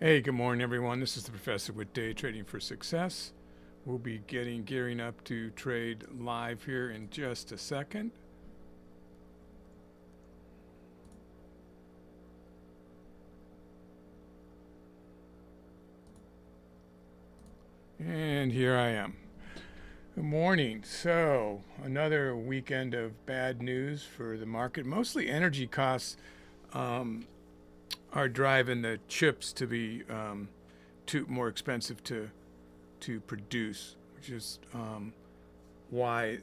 Hey, good morning, everyone. This is the professor with Day Trading for Success. We'll be gearing up to trade live here in just a second. And here I am. Good morning. So, another weekend of bad news for the market. Mostly energy costs are driving the chips to be too more expensive to produce, which is why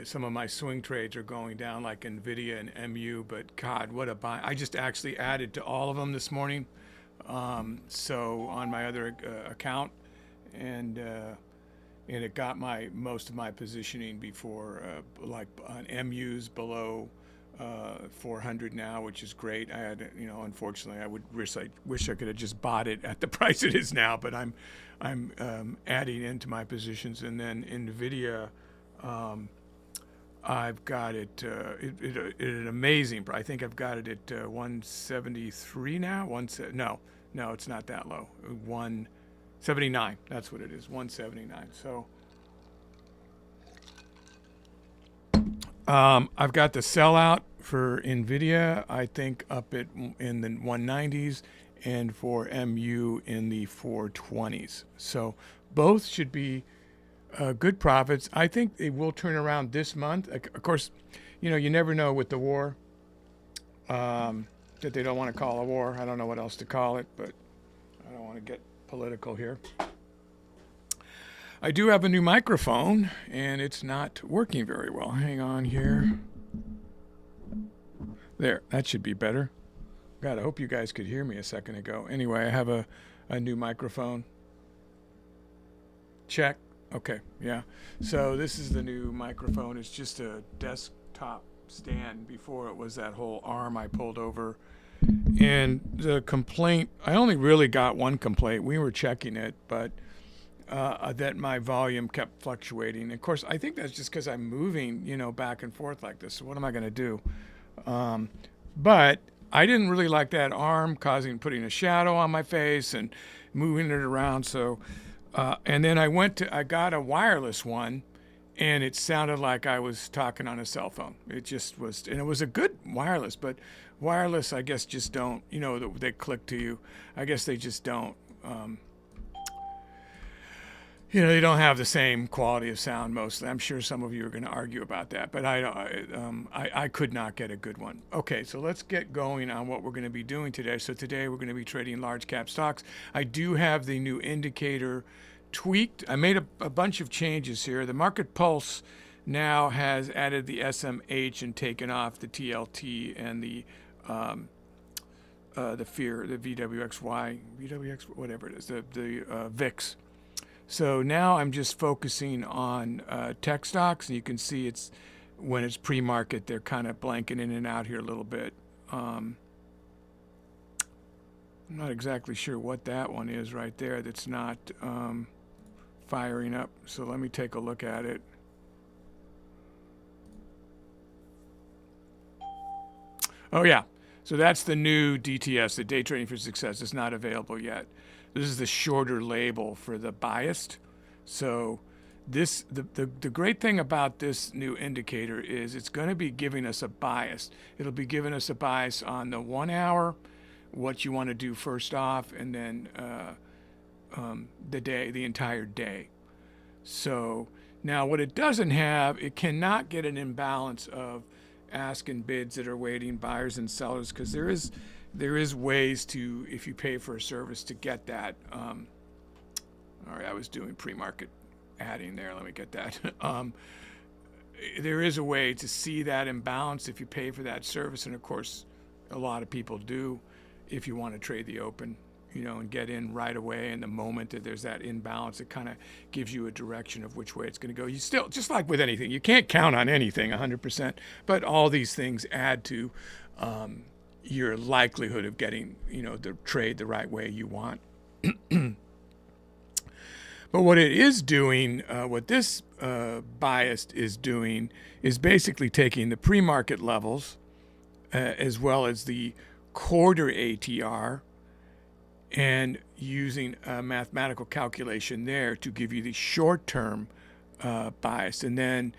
some of my swing trades are going down, like Nvidia and MU. But God, what a buy! I just actually added to all of them this morning, so on my other account, and it got most of my positioning before, like on MU's below 400 now, which is great. I had, unfortunately, I wish I could have just bought it at the price it is now, but I'm adding into my positions. And then Nvidia, I've got it at an amazing price. I think I've got it at 173 now. No, it's not that low. 179. That's what it is. 179. So I've got the sellout for Nvidia, I think, up in the 190s, and for MU in the 420s. So both should be good profits. I think they will turn around this month. Of course, you never know with the war, that they don't want to call a war. I don't know what else to call it, but I don't want to get political here. I do have a new microphone, and it's not working very well. Hang on here. There, that should be better. God, I hope you guys could hear me a second ago. Anyway, I have a new microphone. Check. Okay, yeah. So this is the new microphone. It's just a desktop stand. Before it was that whole arm I pulled over. And the complaint, I only really got one complaint. We were checking it, but that my volume kept fluctuating. Of course, I think that's just because I'm moving, back and forth like this. So what am I going to do? But I didn't really like that arm putting a shadow on my face and moving it around. So, and then I got a wireless one, and it sounded like I was talking on a cell phone. It just was, and it was a good wireless, but wireless, I guess, just don't, they click to you. I guess they just don't, they don't have the same quality of sound mostly. I'm sure some of you are going to argue about that, but I could not get a good one. Okay, so let's get going on what we're going to be doing today. So today we're going to be trading large cap stocks. I do have the new indicator tweaked. I made a bunch of changes here. The Market Pulse now has added the SMH and taken off the TLT and the fear, the VWX, whatever it is, the VIX. So now I'm just focusing on tech stocks, and you can see when it's pre-market, they're kind of blanking in and out here a little bit. I'm not exactly sure what that one is right there that's not firing up. So let me take a look at it. Oh yeah, so that's the new DTS, the Day Trading for Success. It's not available yet. This is the shorter label for the biased. So the great thing about this new indicator is it's going to be giving us a bias. It'll be giving us a bias on the 1 hour, what you want to do first off, and then the entire day. So now what it doesn't have, it cannot get an imbalance of ask and bids that are waiting, buyers and sellers, because there is ways to, if you pay for a service, to get that. All right, I was doing pre-market adding there. Let me get that. There is a way to see that imbalance if you pay for that service, and of course, a lot of people do. If you want to trade the open, and get in right away, and the moment that there's that imbalance, it kind of gives you a direction of which way it's going to go. You still, just like with anything, you can't count on anything 100%, but all these things add to your likelihood of getting, the trade the right way you want. But what it is doing, what this biased is doing, is basically taking the pre-market levels as well as the quarter ATR, and using a mathematical calculation there to give you the short-term bias, and then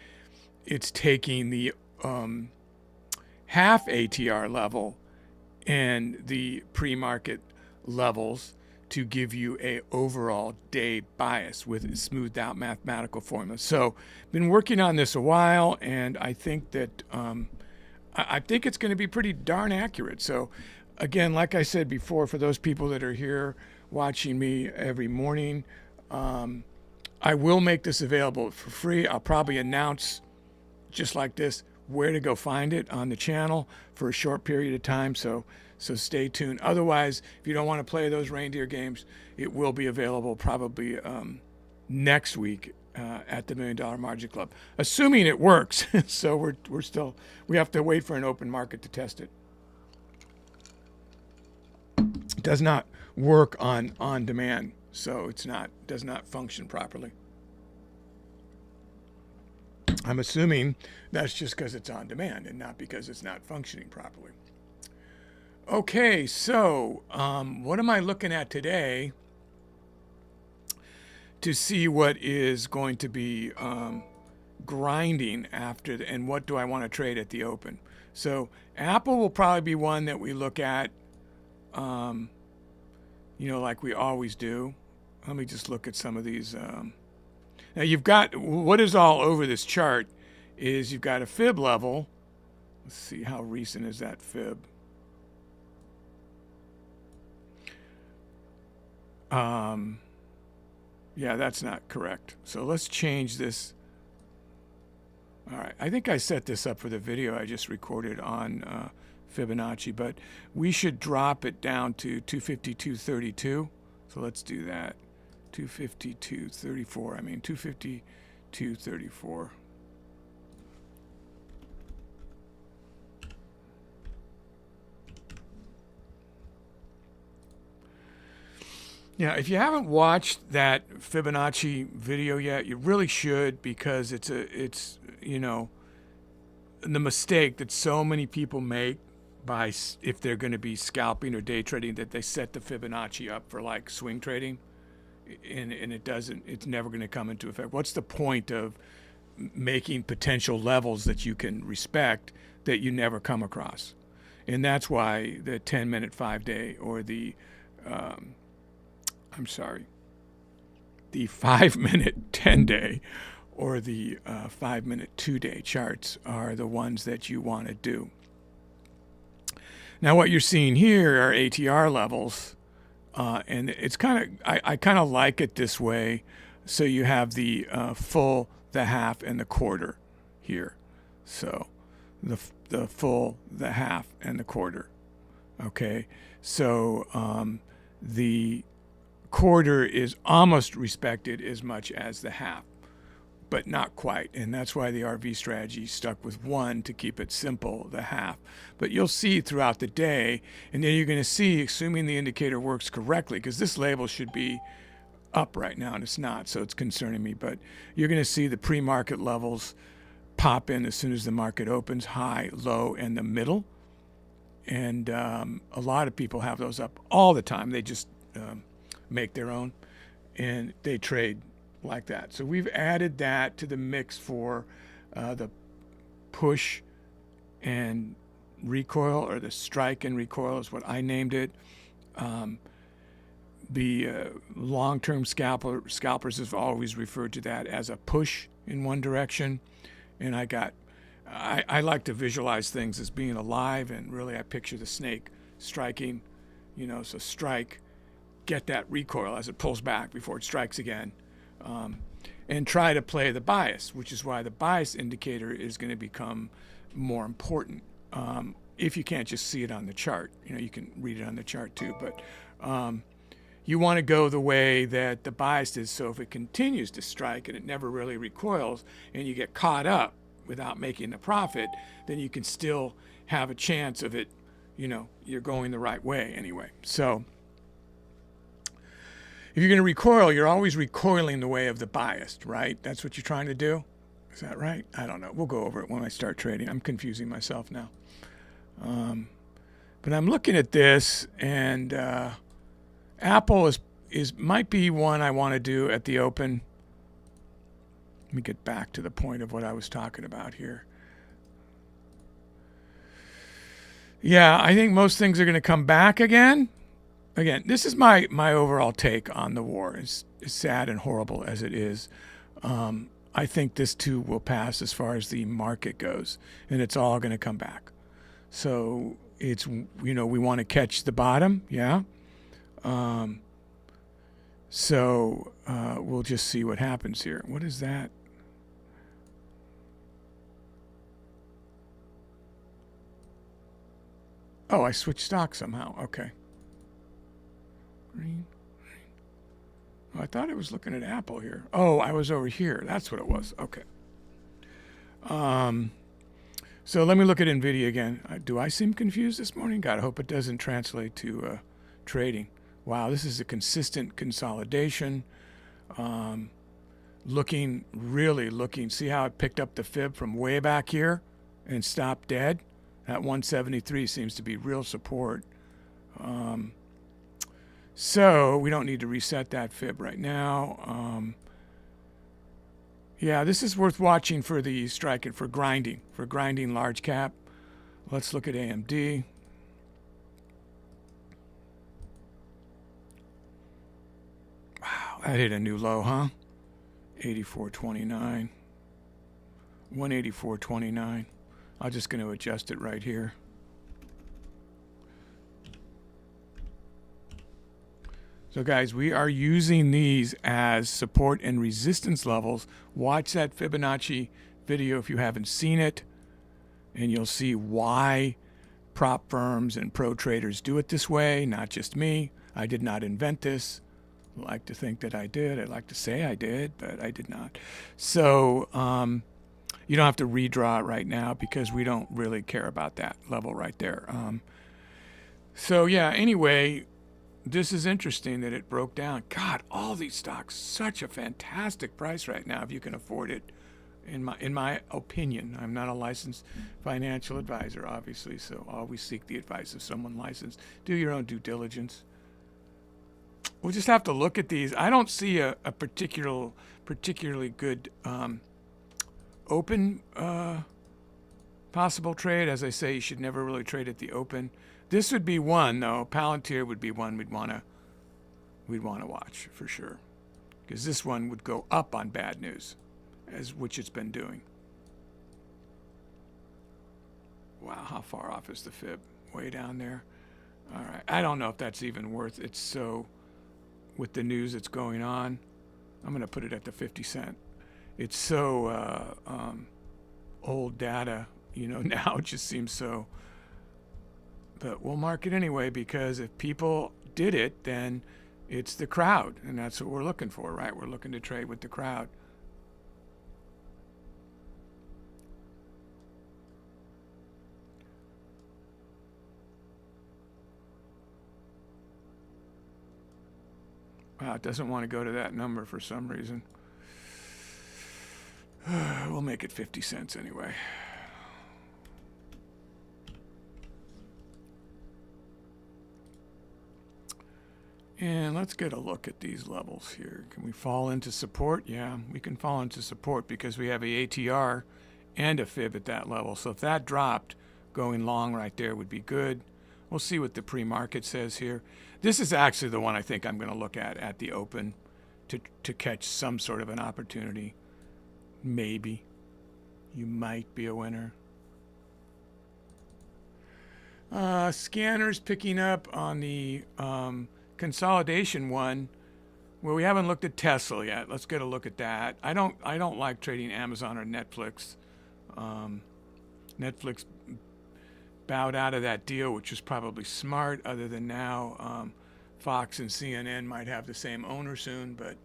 it's taking the half ATR level and the pre-market levels to give you a overall day bias with a smoothed out mathematical formula. So been working on this a while, and I think that I think it's going to be pretty darn accurate. So again, like I said before, for those people that are here watching me every morning, I will make this available for free. I'll probably announce just like this where to go find it on the channel for a short period of time. So stay tuned. Otherwise, if you don't want to play those reindeer games, it will be available probably next week at the $1 Million Margin Club, assuming it works. So we have to wait for an open market to test it. It does not work on demand, so does not function properly. I'm assuming that's just because it's on demand and not because it's not functioning properly. Okay, so what am I looking at today to see what is going to be grinding after, and what do I want to trade at the open? So Apple will probably be one that we look at, like we always do. Let me just look at some of these. Now you've got, what is all over this chart is you've got a fib level. Let's see, how recent is that fib? Yeah, that's not correct. So let's change this. All right, I think I set this up for the video I just recorded on Fibonacci, but we should drop it down to 252.32. So let's do that. 252.34. I mean 252.34. Yeah, if you haven't watched that Fibonacci video yet, you really should, because it's the mistake that so many people make by, if they're going to be scalping or day trading, that they set the Fibonacci up for like swing trading, and it's never going to come into effect. What's the point of making potential levels that you can respect that you never come across? And that's why the 10-minute 5-day or the the 5-minute 10-day or the 5-minute 2-day charts are the ones that you want to do. Now what you're seeing here are ATR levels, and it's I kind of like it this way. So you have the full, the half, and the quarter here. So the full, the half, and the quarter. Okay, so the quarter is almost respected as much as the half, but not quite, and that's why the RV strategy stuck with one to keep it simple, the half. But you'll see throughout the day, and then you're going to see, assuming the indicator works correctly, because this label should be up right now and it's not, so it's concerning me, but you're going to see the pre-market levels pop in as soon as the market opens, high, low, and the middle. And a lot of people have those up all the time. They just make their own, and they trade like that. So we've added that to the mix for the push and recoil, or the strike and recoil is what I named it. The long-term scalpers have always referred to that as a push in one direction, and I like to visualize things as being alive, and really I picture the snake striking, so strike, get that recoil as it pulls back before it strikes again, and try to play the bias, which is why the bias indicator is going to become more important. If you can't just see it on the chart, you can read it on the chart too, but you want to go the way that the bias is. So if it continues to strike and it never really recoils, and you get caught up without making a profit, then you can still have a chance of it, you're going the right way anyway. So if you're going to recoil, you're always recoiling the way of the biased, right? That's what you're trying to do? Is that right? I don't know. We'll go over it when I start trading. I'm confusing myself now. But I'm looking at this, and Apple is might be one I want to do at the open. Let me get back to the point of what I was talking about here. Yeah, I think most things are going to come back again. Again, this is my overall take on the war. As sad and horrible as it is, I think this too will pass as far as the market goes, and it's all going to come back. So it's, we want to catch the bottom, yeah. So we'll just see what happens here. What is that? Oh, I switched stock somehow. Okay. Green. Oh, I thought I was looking at Apple here. Oh, I was over here. That's what it was. Okay. So let me look at NVIDIA again. Do I seem confused this morning? God, I hope it doesn't translate to trading. Wow, this is a consistent consolidation. Really looking. See how it picked up the fib from way back here and stopped dead? That 173 seems to be real support. So we don't need to reset that fib right now. Yeah, this is worth watching for the strike and for grinding large cap. Let's look at AMD. Wow, that hit a new low, huh? 84.29. 184.29. I'm just going to adjust it right here. So guys, we are using these as support and resistance levels. Watch that Fibonacci video if you haven't seen it, and you'll see why prop firms and pro traders do it this way, not just me. I did not invent this. I like to think that I did. I'd like to say I did, but I did not. So you don't have to redraw it right now because we don't really care about that level right there. So yeah, anyway, this is interesting that it broke down. God, all these stocks, such a fantastic price right now if you can afford it. In my opinion, I'm not a licensed financial advisor, obviously, so always seek the advice of someone licensed. Do your own due diligence. We'll just have to look at these. I don't see a particularly good open possible trade. As I say, you should never really trade at the open. This would be one, though. Palantir would be one we'd want to watch for sure, because this one would go up on bad news, which it's been doing. Wow, how far off is the fib? Way down there. All right, I don't know if that's even worth it. So, with the news that's going on, I'm going to put it at the 50 cent. It's so old data, now it just seems so. But we'll mark it anyway, because if people did it, then it's the crowd, and that's what we're looking for, right? We're looking to trade with the crowd. Wow, it doesn't want to go to that number for some reason. We'll make it 50 cents anyway. And let's get a look at these levels here. Can we fall into support? Yeah, we can fall into support because we have a ATR and a fib at that level. So if that dropped, going long right there would be good. We'll see what the pre-market says here. This is actually the one I think I'm going to look at the open to catch some sort of an opportunity. Maybe. You might be a winner. Scanners picking up on the consolidation one. Well, we haven't looked at Tesla yet. Let's get a look at that. I don't like trading Amazon or Netflix. Netflix bowed out of that deal, which was probably smart, other than now Fox and CNN might have the same owner soon, but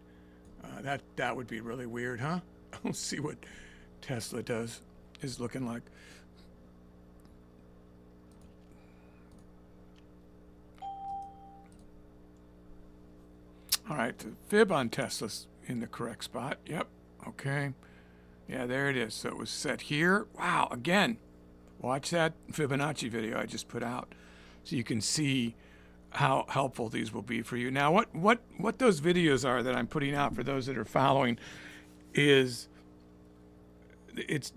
that would be really weird, huh? We'll see what Tesla is looking like. All right, the fib on Tesla's in the correct spot. Yep, okay. Yeah, there it is. So it was set here. Wow, again, watch that Fibonacci video I just put out. So you can see how helpful these will be for you. Now, what those videos are that I'm putting out for those that are following is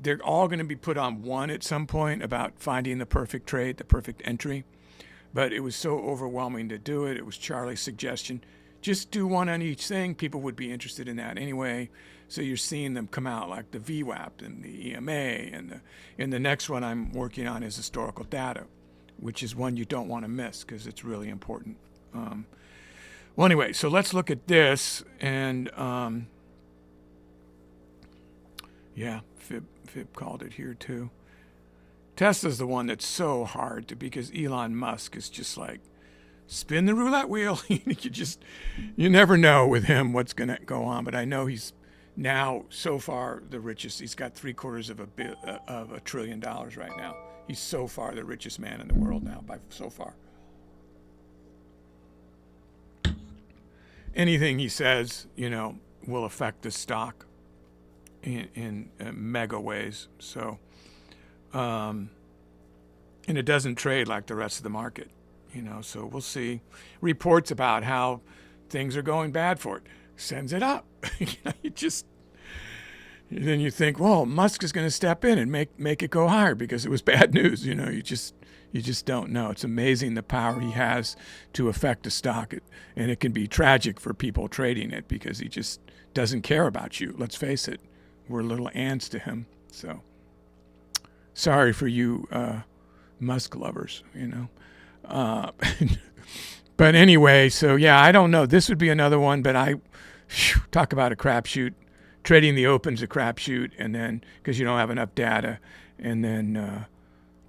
they're all going to be put on one at some point about finding the perfect trade, the perfect entry. But it was so overwhelming to do it. It was Charlie's suggestion. Just do one on each thing. People would be interested in that anyway. So you're seeing them come out like the VWAP and the EMA, and the next one I'm working on is historical data, which is one you don't want to miss because it's really important. Well, anyway, so let's look at this, and yeah, Fib called it here too. Tesla's the one that's so hard to, because Elon Musk is just like, spin the roulette wheel. You never know with him what's going to go on. But I know he's now so far the richest. He's got $750 billion right now. He's so far the richest man in the world now, by so far. Anything he says, will affect the stock in mega ways. So, and it doesn't trade like the rest of the market, so we'll see. Reports about how things are going bad for it, sends it up. Then you think, well, Musk is going to step in and make it go higher because it was bad news. You just don't know. It's amazing the power he has to affect a stock, and it can be tragic for people trading it because he just doesn't care about you. Let's face it, we're little ants to him. So sorry for you Musk lovers, But anyway, so yeah, I don't know. This would be another one, but talk about a crapshoot. Trading the open's a crapshoot, and then because you don't have enough data, and then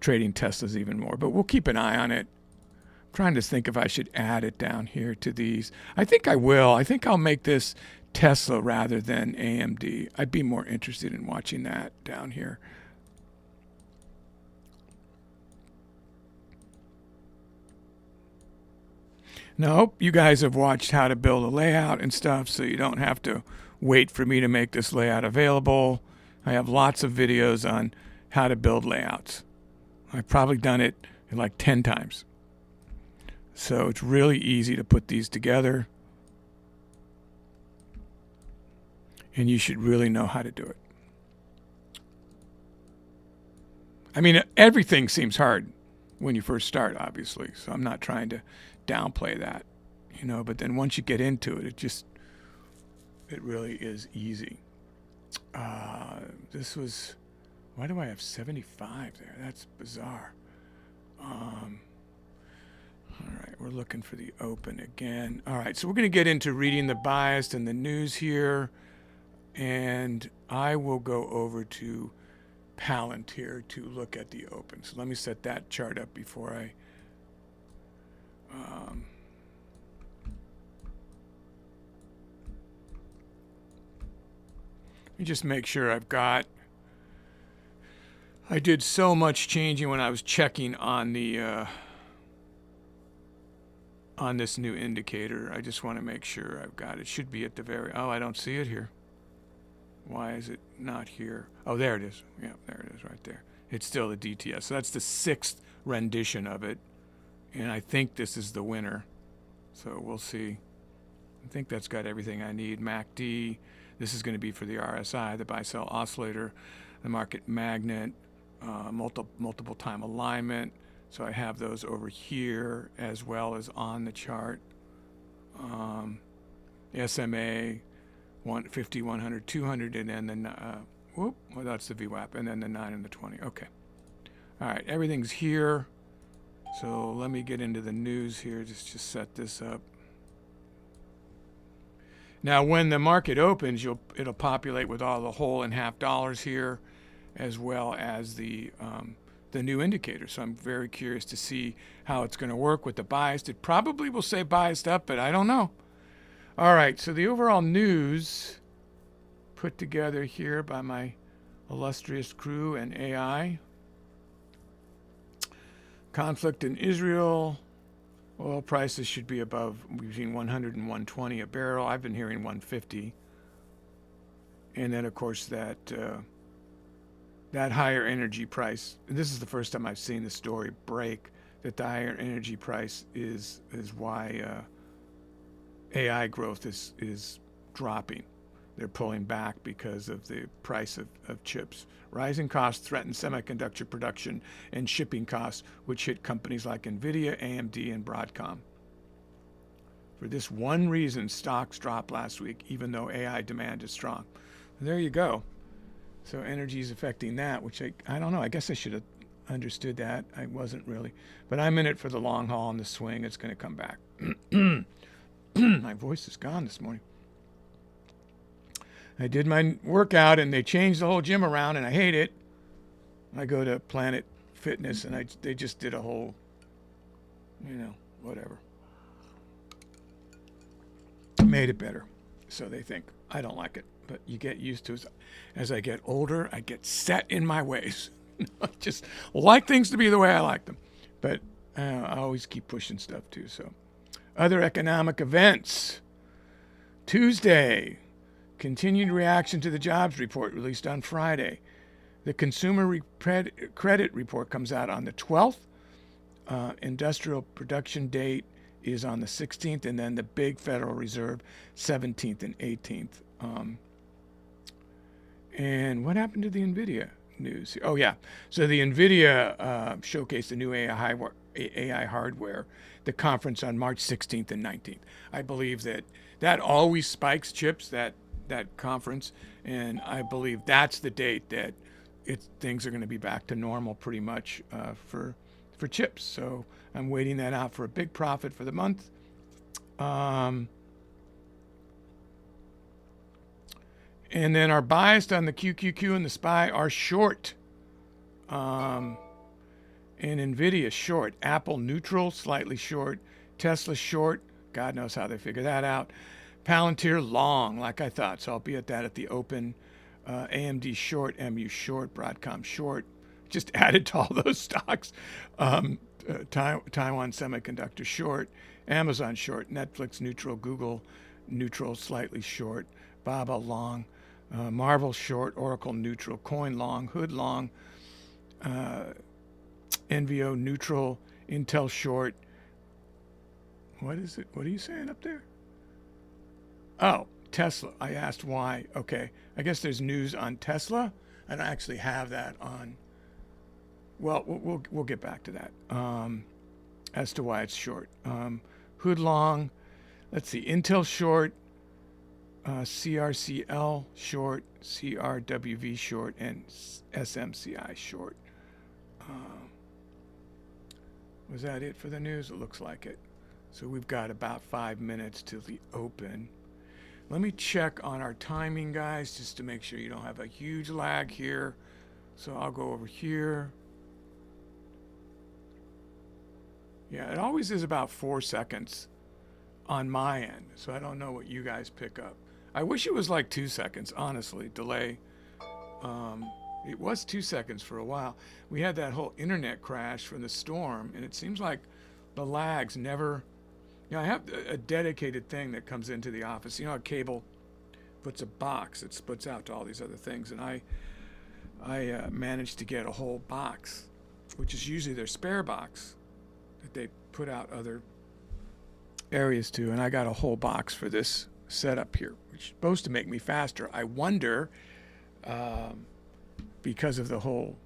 trading Tesla's even more. But we'll keep an eye on it. I'm trying to think if I should add it down here to these. I think I will. I think I'll make this Tesla rather than AMD. I'd be more interested in watching that down here. Now, I hope you guys have watched how to build a layout and stuff, so you don't have to wait for me to make this layout available. I have lots of videos on how to build layouts. I've probably done it like 10 times. So it's really easy to put these together. And you should really know how to do it. I mean, everything seems hard when you first start, obviously. So I'm not trying to downplay that, but then once you get into it, it really is easy. This was, why do I have 75 there? That's bizarre. All right, we're looking for the open again. All right, so we're going to get into reading the biased and the news here, and I will go over to Palantir to look at the open. So let me set that chart up before I let me just make sure I did so much changing when I was checking on the on this new indicator. I just want to make sure I've got it. Should be at the I don't see it here. Why is it not here? Oh, there it is. Yeah, there it is right there. It's still the DTS. So that's the 6th rendition of it. And I think this is the winner. So we'll see. I think that's got everything I need. MACD. This is going to be for the RSI, the buy-sell oscillator, the market magnet, multiple time alignment. So I have those over here as well as on the chart. SMA, 50, 100, 200, and then well, that's the VWAP, and then the 9 and the 20. Okay. All right, everything's here. So let me get into the news here. Just set this up. Now, when the market opens, it'll populate with all the whole and half dollars here, as well as the new indicator. So I'm very curious to see how it's going to work with the biased. It probably will say biased up, but I don't know. All right, so the overall news put together here by my illustrious crew and AI. Conflict in Israel. Oil prices should be above between 100 and 120 a barrel. I've been hearing 150. And then, of course, that higher energy price. This is the first time I've seen the story break that the higher energy price is why AI growth is dropping. They're pulling back because of the price of chips. Rising costs threaten semiconductor production and shipping costs, which hit companies like NVIDIA, AMD, and Broadcom. For this one reason, stocks dropped last week, even though AI demand is strong. And there you go. So energy is affecting that, which I don't know. I guess I should have understood that. I wasn't really. But I'm in it for the long haul and the swing. It's going to come back. My voice is gone this morning. I did my workout and they changed the whole gym around and I hate it. I go to Planet Fitness and they just did a whole, whatever. Made it better. So they think. I don't like it, but you get used to it. As I get older, I get set in my ways. I just like things to be the way I like them. But I always keep pushing stuff too. So other economic events. Tuesday. Continued reaction to the jobs report released on Friday. The consumer credit report comes out on the 12th. Industrial production date is on the 16th, and then the big Federal Reserve, 17th and 18th. And what happened to the NVIDIA news? Oh, yeah. So the NVIDIA showcased the new AI hardware, the conference on March 16th and 19th. I believe that always spikes chips, that conference, and I believe that's the date that things are going to be back to normal pretty much for chips. So I'm waiting that out for a big profit for the month. And then our bias on the QQQ and the SPY are short. And NVIDIA short. Apple neutral, slightly short. Tesla short. God knows how they figure that out. Palantir long, like I thought, so I'll be at that at the open. AMD short, MU short, Broadcom short. Just added to all those stocks. Taiwan Semiconductor short, Amazon short, Netflix neutral, Google neutral, slightly short, Baba long, Marvel short, Oracle neutral, Coin long, Hood long, NVO neutral, Intel short. What is it? What are you saying up there? Oh, Tesla. I asked why. Okay. I guess there's news on Tesla. I don't actually have that on. Well, we'll get back to that as to why it's short. Hood long. Let's see. Intel short. CRCL short. CRWV short. And SMCI short. Was that it for the news? It looks like it. So we've got about 5 minutes till the open. Let me check on our timing, guys, just to make sure you don't have a huge lag here. So I'll go over here. Yeah, it always is about 4 seconds on my end. So I don't know what you guys pick up. I wish it was like 2 seconds, honestly, delay. It was 2 seconds for a while. We had that whole internet crash from the storm, and it seems like the lags never... I have a dedicated thing that comes into the office. A cable puts a box. It splits out to all these other things. And I managed to get a whole box, which is usually their spare box that they put out other areas to. And I got a whole box for this setup here, which is supposed to make me faster. I wonder, because of the whole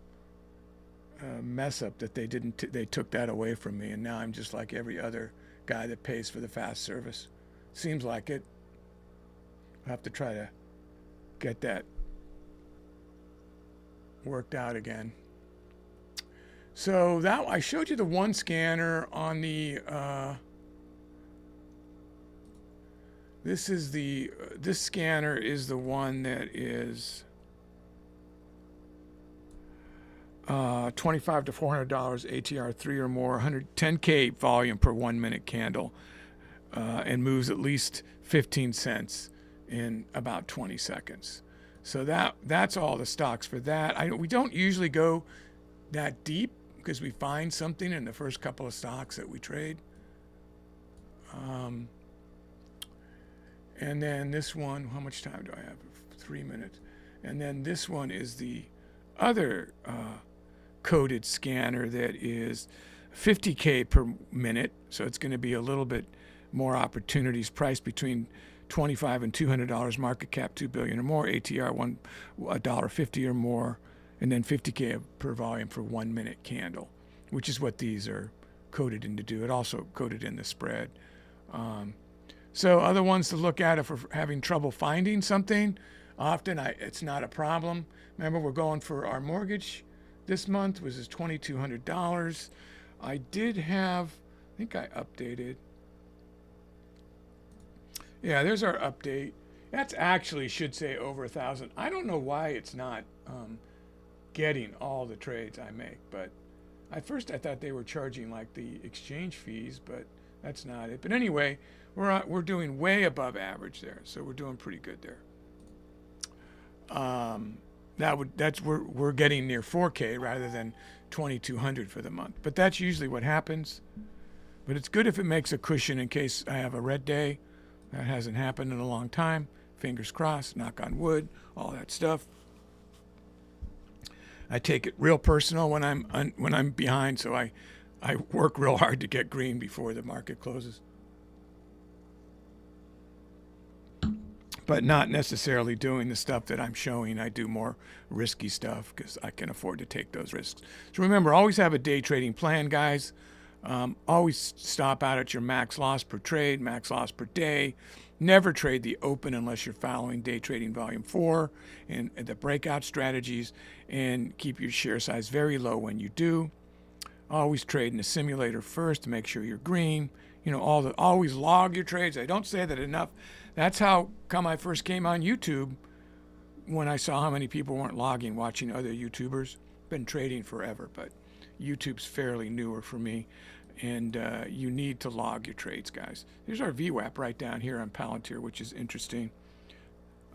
mess up that they took that away from me. And now I'm just like every other guy that pays for the fast service. Seems like it. I'll have to try to get that worked out again. So that I showed you the one scanner on the this scanner is the one that is $25 to $400 ATR 3 or more, 110K volume per 1 minute candle, and moves at least 15 cents in about 20 seconds. So that's all the stocks for that. We don't usually go that deep because we find something in the first couple of stocks that we trade. And then this one, how much time do I have? 3 minutes. And then this one is the other coded scanner that is 50K per minute, so it's going to be a little bit more opportunities, priced between $25 and $200, market cap $2 billion or more, ATR $1.50 or more, and then 50K per volume for 1 minute candle, which is what these are coded in to do. It also coded in the spread. So other ones to look at if we're having trouble finding something, often it's not a problem. Remember, we're going for our mortgage this month, which is $2,200. I did have, I think I updated. Yeah, there's our update. That's actually should say over 1,000. I don't know why it's not getting all the trades I make, but at first I thought they were charging like the exchange fees, but that's not it. But anyway, we're doing way above average there, so we're doing pretty good there. We're getting near 4K rather than 2,200 for the month, but that's usually what happens. But it's good if it makes a cushion in case I have a red day. That hasn't happened in a long time. Fingers crossed, knock on wood, all that stuff. I take it real personal when I'm behind, so I work real hard to get green before the market closes. But not necessarily doing the stuff that I'm showing. I do more risky stuff because I can afford to take those risks. So remember, always have a day trading plan, guys. Always stop out at your max loss per trade, max loss per day. Never trade the open unless you're following day trading volume 4 and the breakout strategies, and keep your share size very low when you do. Always trade in the simulator first to make sure you're green. You know, always log your trades. I don't say that enough. That's how come I first came on YouTube, when I saw how many people weren't logging, watching other YouTubers. Been trading forever, but YouTube's fairly newer for me, and you need to log your trades, guys. There's our VWAP right down here on Palantir, which is interesting.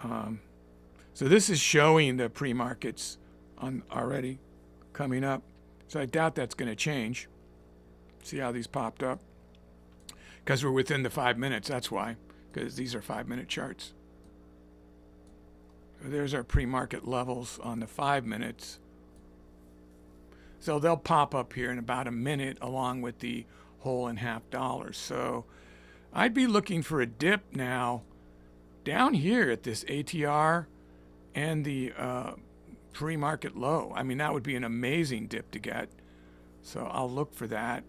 So this is showing the pre-markets on already coming up. So I doubt that's going to change. See how these popped up? Because we're within the 5 minutes, that's why. Because these are 5-minute charts. So there's our pre-market levels on the 5 minutes. So they'll pop up here in about a minute along with the $0.50. So I'd be looking for a dip now down here at this ATR and the pre-market low. I mean, that would be an amazing dip to get. So I'll look for that.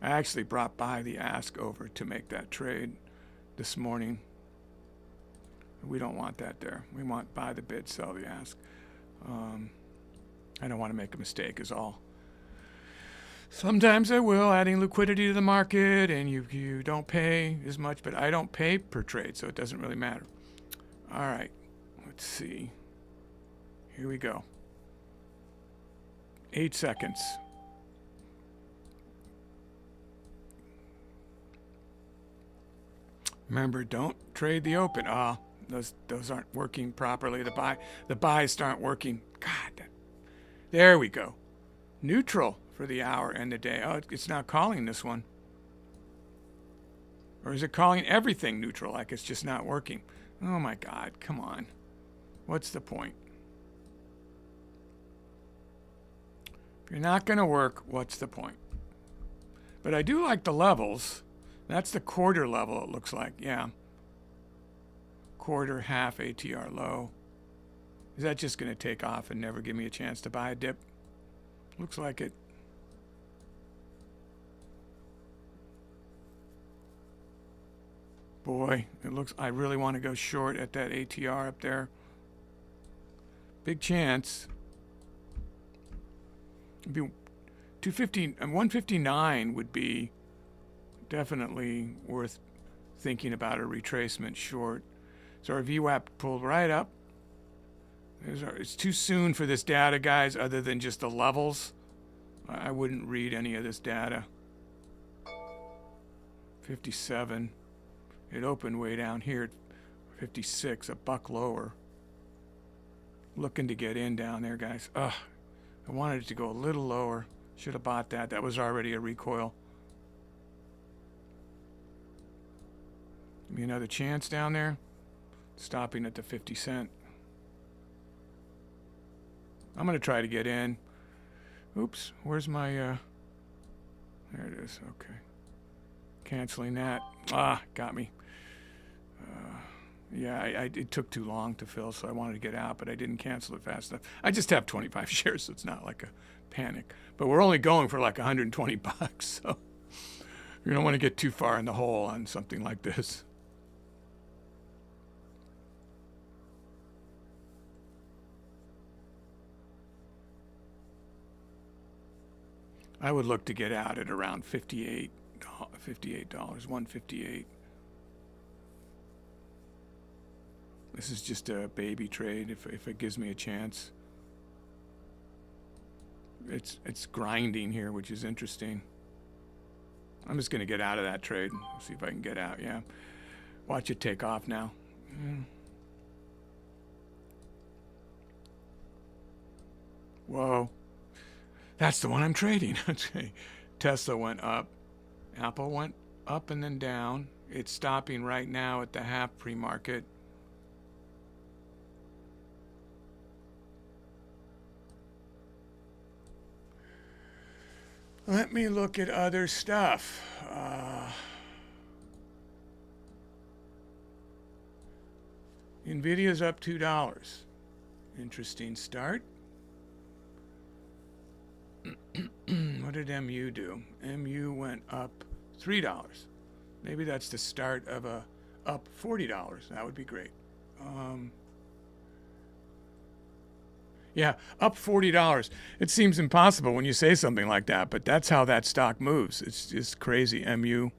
I actually brought by the ask over to make that trade this morning. We don't want that there. We want buy the bid, sell the ask. I don't want to make a mistake is all. Sometimes I will, adding liquidity to the market, and you don't pay as much, but I don't pay per trade, so it doesn't really matter. All right, let's see. Here we go. 8 seconds. Remember, don't trade the open. Those aren't working properly. The buys aren't working. God, there we go. Neutral for the hour and the day. Oh, it's not calling this one. Or is it calling everything neutral, like it's just not working? Oh my God, come on. What's the point? If you're not going to work, what's the point? But I do like the levels. That's the quarter level, it looks like. Yeah. Quarter, half ATR low. Is that just going to take off and never give me a chance to buy a dip? Looks like it. Boy, it looks, I really want to go short at that ATR up there. Big chance. It'd be 250 and 159 would be definitely worth thinking about a retracement short. So our VWAP pulled right up. It's too soon for this data, guys, other than just the levels. I wouldn't read any of this data. 57. It opened way down here at 56, a buck lower. Looking to get in down there, guys. Ugh, I wanted it to go a little lower. Should have bought that. That was already a recoil. Give me another chance down there. Stopping at the 50 cent. I'm going to try to get in. Oops, where's my, there it is, okay. Canceling that. Ah, got me. Yeah, it took too long to fill, so I wanted to get out, but I didn't cancel it fast enough. I just have 25 shares, so it's not like a panic. But we're only going for like 120 bucks, so you don't want to get too far in the hole on something like this. I would look to get out at around $58, $158. This is just a baby trade if it gives me a chance. It's grinding here, which is interesting. I'm just going to get out of that trade. See if I can get out. Yeah. Watch it take off now. Whoa. That's the one I'm trading. Okay. Tesla went up. Apple went up and then down. It's stopping right now at the half pre-market. Let me look at other stuff. Nvidia's up $2. Interesting start. What did MU do? MU went up $3. Maybe that's the start of a up $40. That would be great. Yeah, up $40. It seems impossible when you say something like that, but that's how that stock moves. It's just crazy. MU.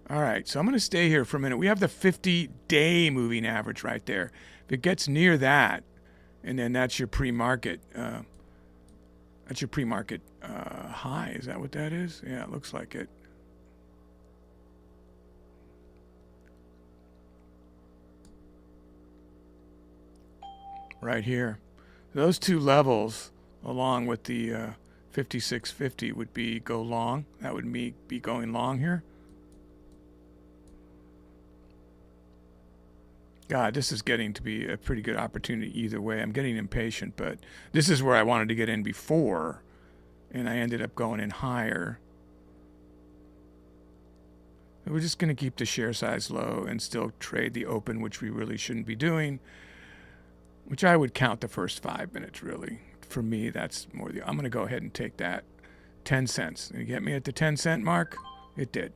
All right, so I'm going to stay here for a minute. We have the 50-day moving average right there. If it gets near that, and then that's your pre-market. That's your pre-market high. Is that what that is? Yeah, it looks like it. Right here. Those two levels, along with the 5650, would be go long. That would be going long here. God, this is getting to be a pretty good opportunity either way. I'm getting impatient, but this is where I wanted to get in before, and I ended up going in higher. We're just going to keep the share size low and still trade the open, which we really shouldn't be doing, which I would count the first 5 minutes, really. For me, that's more I'm going to go ahead and take that 10 cents. Did you get me at the 10-cent mark? It did.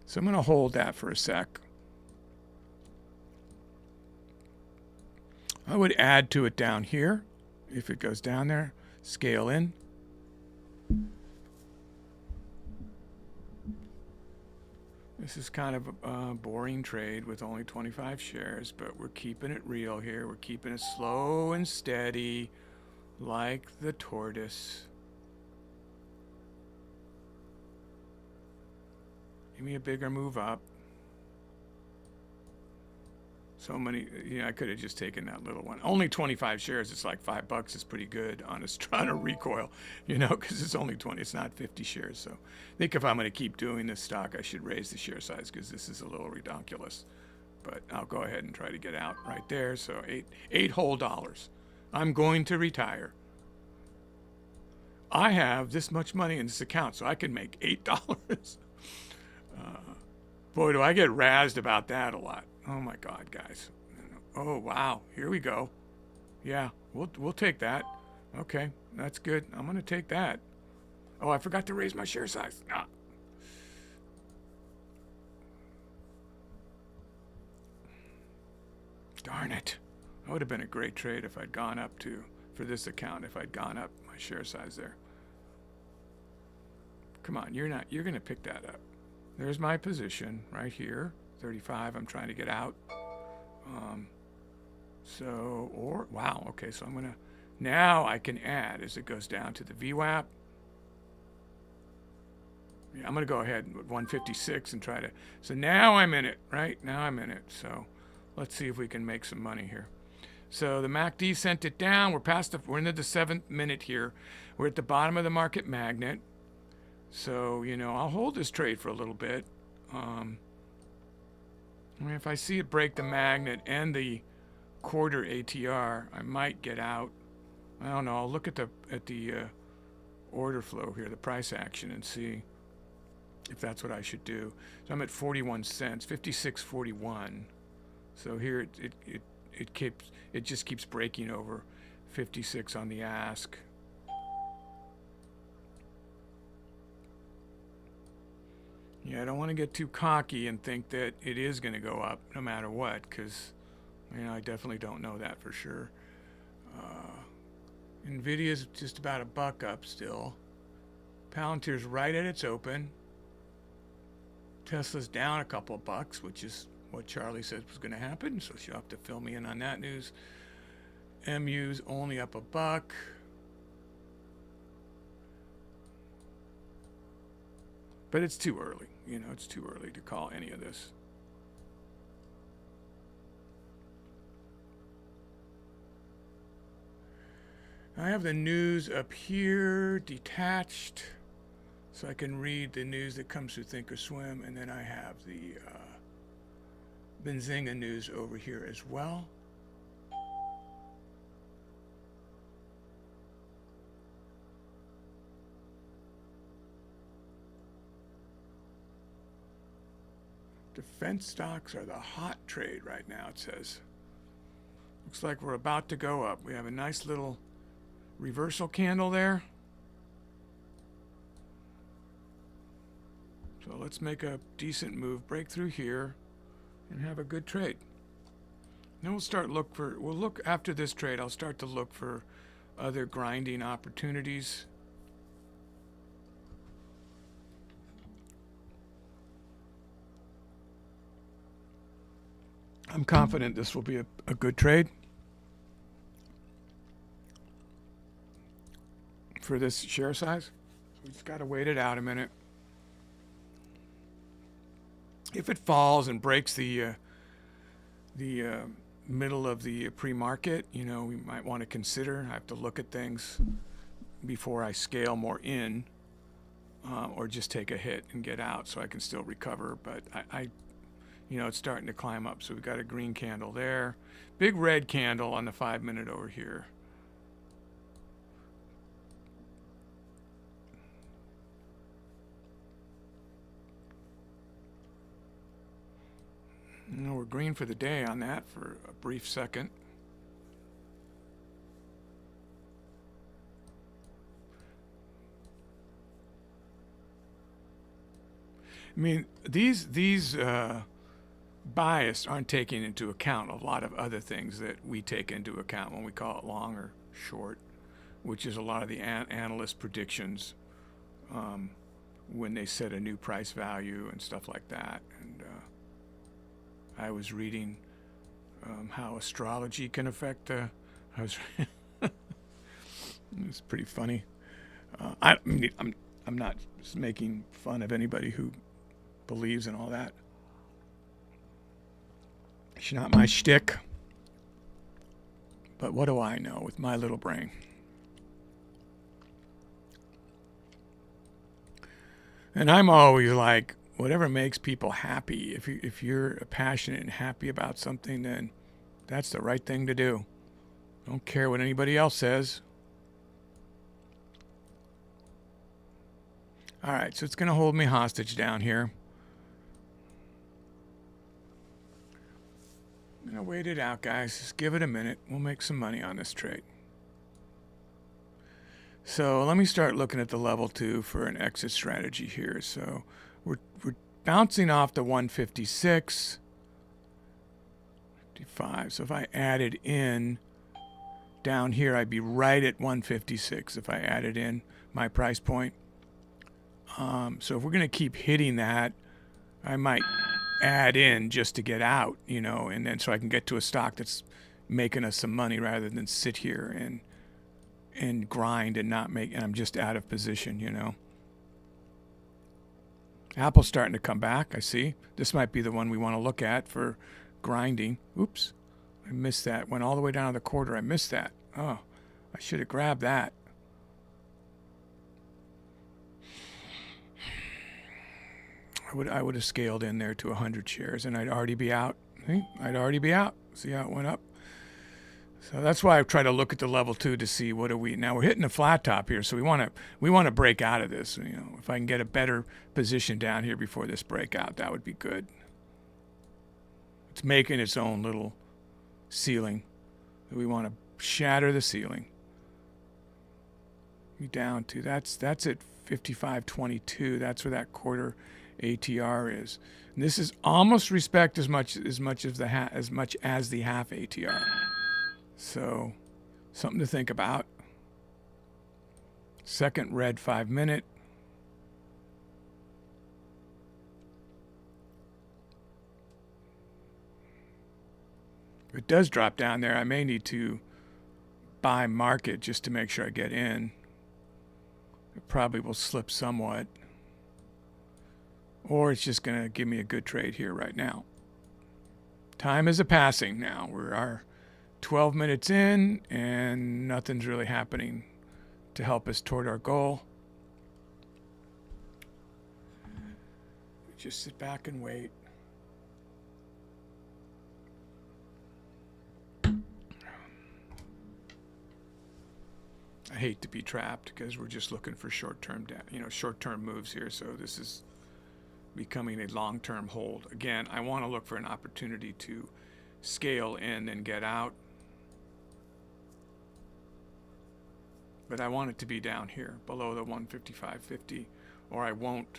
So I'm going to hold that for a sec. I would add to it down here if it goes down there. Scale in. This is kind of a boring trade with only 25 shares, but we're keeping it real here. We're keeping it slow and steady like the tortoise. Give me a bigger move up. So many, I could have just taken that little one. Only 25 shares, it's like $5 is pretty good on a recoil, because it's only 20, it's not 50 shares. So I think if I'm going to keep doing this stock, I should raise the share size because this is a little ridiculous. But I'll go ahead and try to get out right there. So eight whole dollars. I'm going to retire. I have this much money in this account, so I can make $8. Boy, do I get razzed about that a lot. Oh my God, guys. Oh wow, here we go. Yeah, we'll take that. Okay, that's good. I'm gonna take that. Oh, I forgot to raise my share size. Ah. Darn it. That would have been a great trade if I'd gone up for this account, if I'd gone up my share size there. Come on, you're gonna pick that up. There's my position right here. 35, I'm trying to get out. Wow, okay, so now I can add as it goes down to the VWAP. Yeah, I'm gonna go ahead with 156 and try to, so now I'm in it, right? Now I'm in it, so let's see if we can make some money here. So the MACD sent it down, we're into the 7th minute here. We're at the bottom of the market magnet. So, I'll hold this trade for a little bit. If I see it break the magnet and the quarter ATR, I might get out. I don't know. I'll look at the order flow here, the price action, and see if that's what I should do. So I'm at 41 cents, 56.41. So here it just keeps breaking over 56 on the ask. Yeah, I don't want to get too cocky and think that it is going to go up no matter what, because I definitely don't know that for sure. Nvidia's just about $1 up still. Palantir's right at its open. Tesla's down a couple of bucks, which is what Charlie said was going to happen, so she'll have to fill me in on that news. MU's only up $1. But it's too early. It's too early to call any of this. I have the news up here detached so I can read the news that comes through Thinkorswim, and then I have the Benzinga news over here as well. Defense stocks are the hot trade right now, it says. Looks like we're about to go up. We have a nice little reversal candle there. So let's make a decent move, break through here, and have a good trade. Then we'll look after this trade, I'll start to look for other grinding opportunities. I'm confident this will be a good trade for this share size. We just got to wait it out a minute. If it falls and breaks the middle of the pre-market, we might want to consider. I have to look at things before I scale more in, or just take a hit and get out so I can still recover. But it's starting to climb up. So we've got a green candle there. Big red candle on the 5-minute over here. We're green for the day on that for a brief second. These bias aren't taking into account a lot of other things that we take into account when we call it long or short, which is a lot of the analyst predictions when they set a new price value and stuff like that. And I was reading how astrology can affect it's pretty funny. I'm not just making fun of anybody who believes in all that. It's not my shtick. But what do I know with my little brain? And I'm always like, whatever makes people happy. If you're passionate and happy about something, then that's the right thing to do. Don't care what anybody else says. All right, so it's going to hold me hostage down here. I'm going to wait it out, guys. Just give it a minute. We'll make some money on this trade. So let me start looking at the level 2 for an exit strategy here. So we're bouncing off the 156, 55. So if I added in down here, I'd be right at 156 if I added in my price point. So if we're going to keep hitting that, I might add in just to get out, and then so I can get to a stock that's making us some money rather than sit here and grind and not make, and I'm just out of position, Apple's starting to come back, I see. This might be the one we want to look at for grinding. Oops, I missed that. Went all the way down to the quarter. I missed that. Oh, I should have grabbed that. I would have scaled in there to 100 shares, and I'd already be out. See? I'd already be out. See how it went up? So that's why I try to look at the level 2 to see what are we now. We're hitting a flat top here, so we want to break out of this. You know, if I can get a better position down here before this breakout, that would be good. It's making its own little ceiling. We want to shatter the ceiling. Be down to that's at 55.22. That's where that quarter ATR is. And this is almost respect as much as the half ATR. So, something to think about. Second red 5 minute. If it does drop down there, I may need to buy market just to make sure I get in. It probably will slip somewhat. Or it's just going to give me a good trade here right now. Time is a-passing now. We are 12 minutes in, and nothing's really happening to help us toward our goal. Just sit back and wait. I hate to be trapped because we're just looking for short-term moves here. So this is becoming a long-term hold. Again, I want to look for an opportunity to scale in and get out. But I want it to be down here below the 155.50, or I won't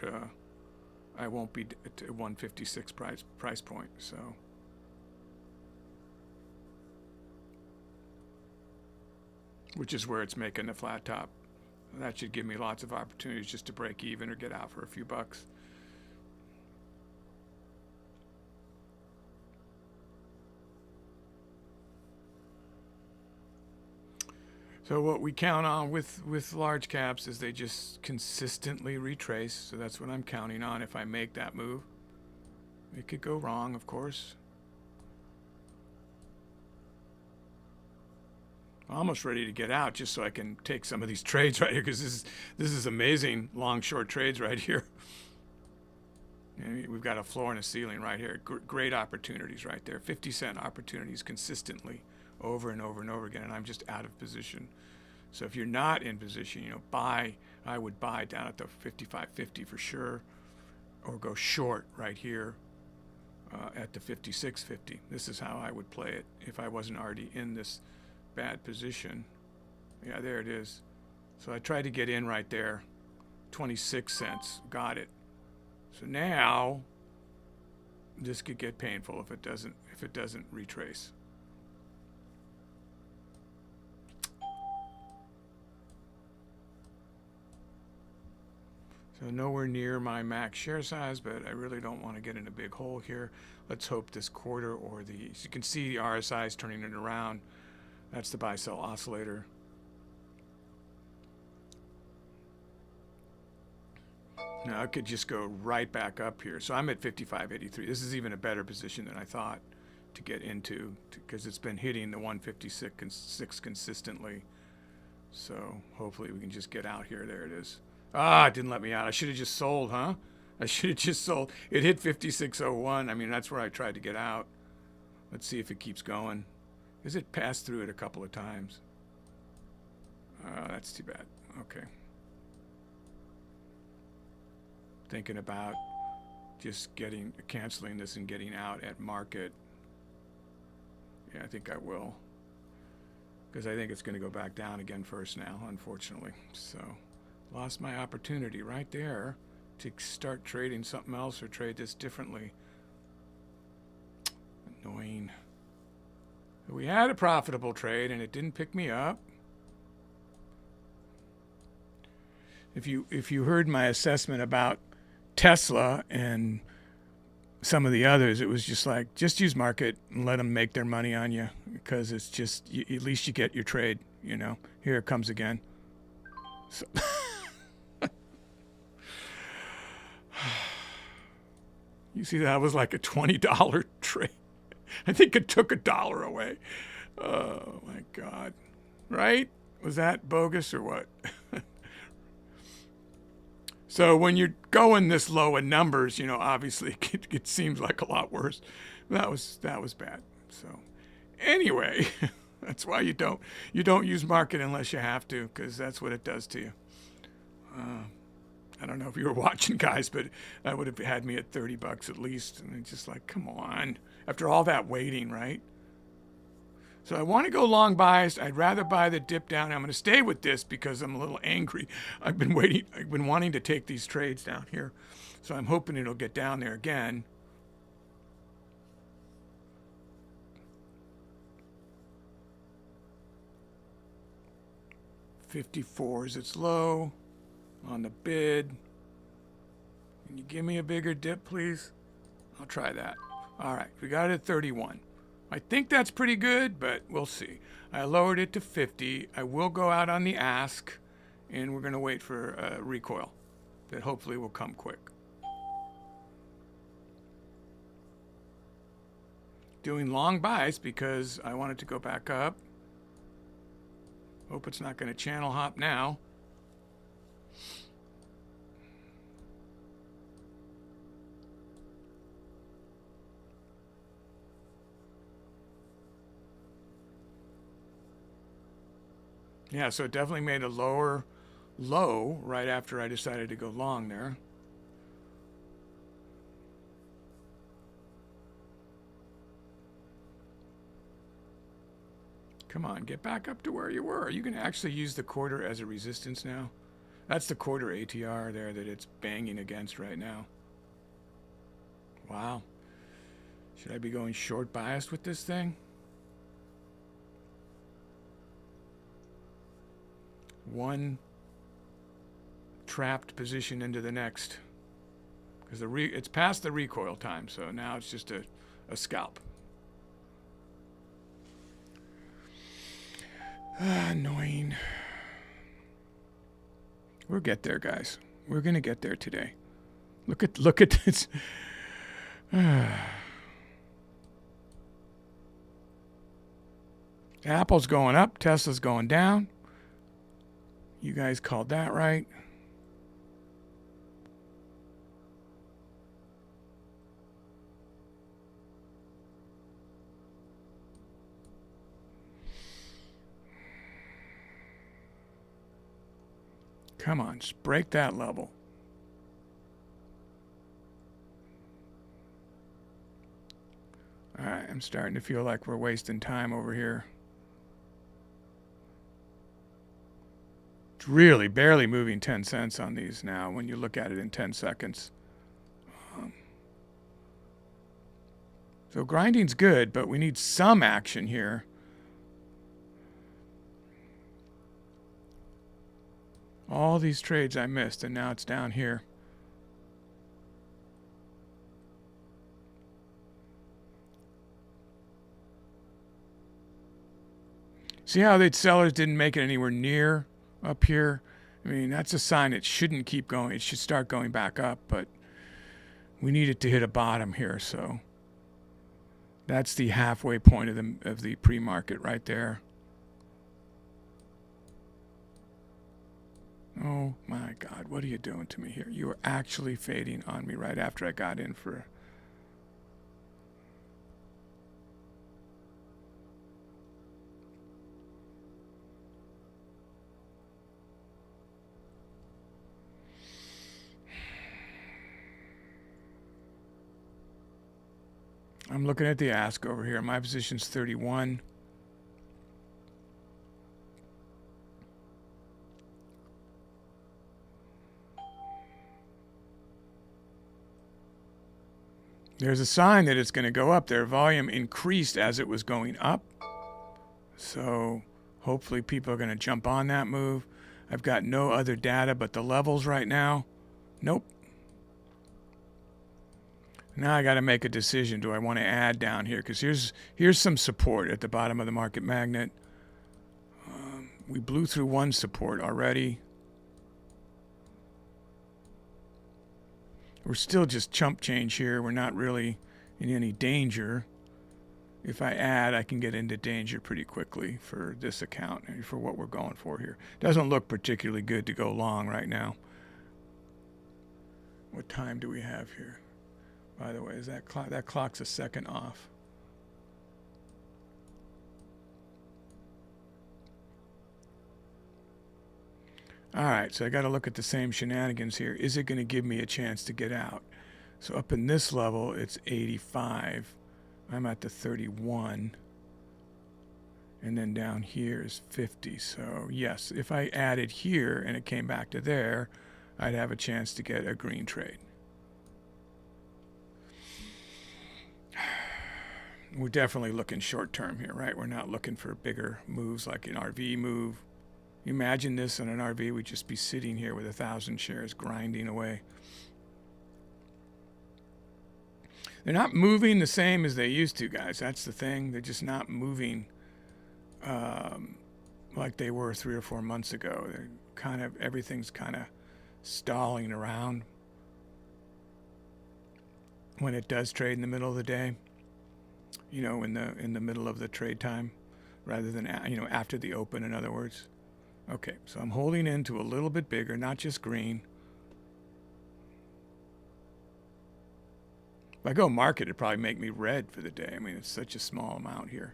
be at 156 price point. So which is where it's making the flat top. That should give me lots of opportunities just to break even or get out for a few bucks. So what we count on with large caps is they just consistently retrace. So that's what I'm counting on if I make that move. It could go wrong, of course. I'm almost ready to get out just so I can take some of these trades right here, because this is amazing long short trades right here. And we've got a floor and a ceiling right here. Great opportunities right there. 50-cent opportunities consistently over and over and over again, and I'm just out of position. So if you're not in position, buy. I would buy down at the 55.50 for sure, or go short right here at the 56.50. This is how I would play it if I wasn't already in this bad position. Yeah, there it is. So I tried to get in right there. 26 cents. Got it. So now this could get painful if it doesn't retrace. So nowhere near my max share size, but I really don't want to get in a big hole here. Let's hope this quarter or as you can see, the RSI is turning it around. That's the buy-sell oscillator. Now it could just go right back up here. So I'm at 55.83. This is even a better position than I thought to get into, because it's been hitting the 156 consistently. So hopefully we can just get out here. There it is. Ah, it didn't let me out. I should have just sold, huh? I should have just sold. It hit 56.01. I mean, that's where I tried to get out. Let's see if it keeps going. Because it passed through it a couple of times. That's too bad. Okay. Thinking about just canceling this and getting out at market. Yeah, I think I will. Because I think it's going to go back down again first now, unfortunately. So, lost my opportunity right there to start trading something else or trade this differently. Annoying. We had a profitable trade and it didn't pick me up. If you heard my assessment about Tesla and some of the others, it was just like, just use market and let them make their money on you, because it's just, at least you get your trade, Here it comes again. So you see, that was like a $20 trade. I think it took $1 away. Oh my God. Right? Was that bogus or what? So when you're going this low in numbers, obviously it seems like a lot worse. That was bad. So anyway, That's why you don't use market unless you have to, because that's what it does to you. I don't know if you were watching, guys, but that would have had me at $30 at least. And it's just like, come on. After all that waiting, right? So I want to go long biased. I'd rather buy the dip down. I'm going to stay with this because I'm a little angry. I've been wanting to take these trades down here. So I'm hoping it'll get down there again. $54 is its low on the bid. Can you give me a bigger dip, please? I'll try that. All right, we got it at 31. I think that's pretty good, but we'll see. I lowered it to 50. I will go out on the ask, and we're going to wait for a recoil that hopefully will come quick. Doing long buys because I want it to go back up. Hope it's not going to channel hop now. Yeah, so it definitely made a lower low right after I decided to go long there. Come on, get back up to where you were. Are you going to actually use the quarter as a resistance now? That's the quarter ATR there that it's banging against right now. Wow. Should I be going short biased with this thing? One trapped position into the next. Because it's past the recoil time, so now it's just a scalp. Annoying. We'll get there, guys. We're gonna get there today. Look at this. Apple's going up, Tesla's going down. You guys called that right. Come on, just break that level. All right, I'm starting to feel like we're wasting time over here. It's really barely moving 10 cents on these now when you look at it in 10 seconds. So grinding's good, but we need some action here. All these trades I missed, and now it's down here. See how the sellers didn't make it anywhere near up here? I mean, that's a sign it shouldn't keep going. It should start going back up, but we need it to hit a bottom here, so that's the halfway point of the pre-market right there. Oh my God, what are you doing to me here? You are actually fading on me right after I got in for... I'm looking at the ask over here. My position's 31. There's a sign that it's going to go up. Their volume increased as it was going up. So hopefully people are going to jump on that move. I've got no other data but the levels right now. Nope. Now I got to make a decision. Do I want to add down here? Because here's some support at the bottom of the market magnet. We blew through one support already. We're still just chump change here. We're not really in any danger. If I add, I can get into danger pretty quickly for this account and for what we're going for here. Doesn't look particularly good to go long right now. What time do we have here? By the way, is that clock's a second off. All right, so I got to look at the same shenanigans here. Is it going to give me a chance to get out? So up in this level, it's 85. I'm at the 31. And then down here is 50. So yes, if I added here and it came back to there, I'd have a chance to get a green trade. We're definitely looking short term here, right? We're not looking for bigger moves like an RV move. You imagine this on an RV, we'd just be sitting here with 1,000 shares grinding away. They're not moving the same as they used to, guys. That's the thing. They're just not moving like they were 3 or 4 months ago. They're kind of, everything's kind of stalling around when it does trade in the middle of the day. You know, in the middle of the trade time, rather than after the open. In other words. Okay, so I'm holding into a little bit bigger, not just green. If I go market, it'd probably make me red for the day. I mean, it's such a small amount here.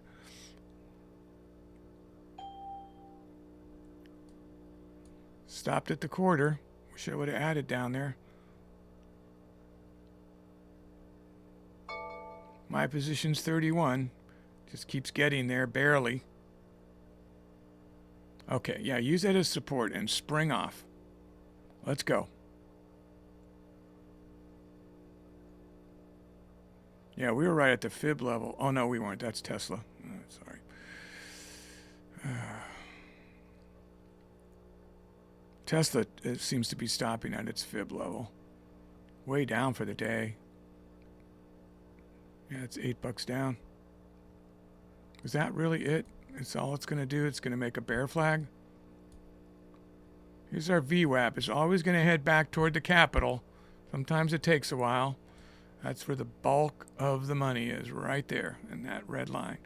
Stopped at the quarter. Wish I would have added down there. My position's 31. Just keeps getting there, barely. Okay, yeah, use that as support and spring off. Let's go. Yeah, we were right at the fib level. Oh, no, we weren't. That's Tesla. Oh, sorry. Tesla seems to be stopping at its fib level. Way down for the day. Yeah, it's $8 down. Is that really it? It's all it's going to do. It's going to make a bear flag. Here's our VWAP. It's always going to head back toward the capital. Sometimes it takes a while. That's where the bulk of the money is, right there in that red line.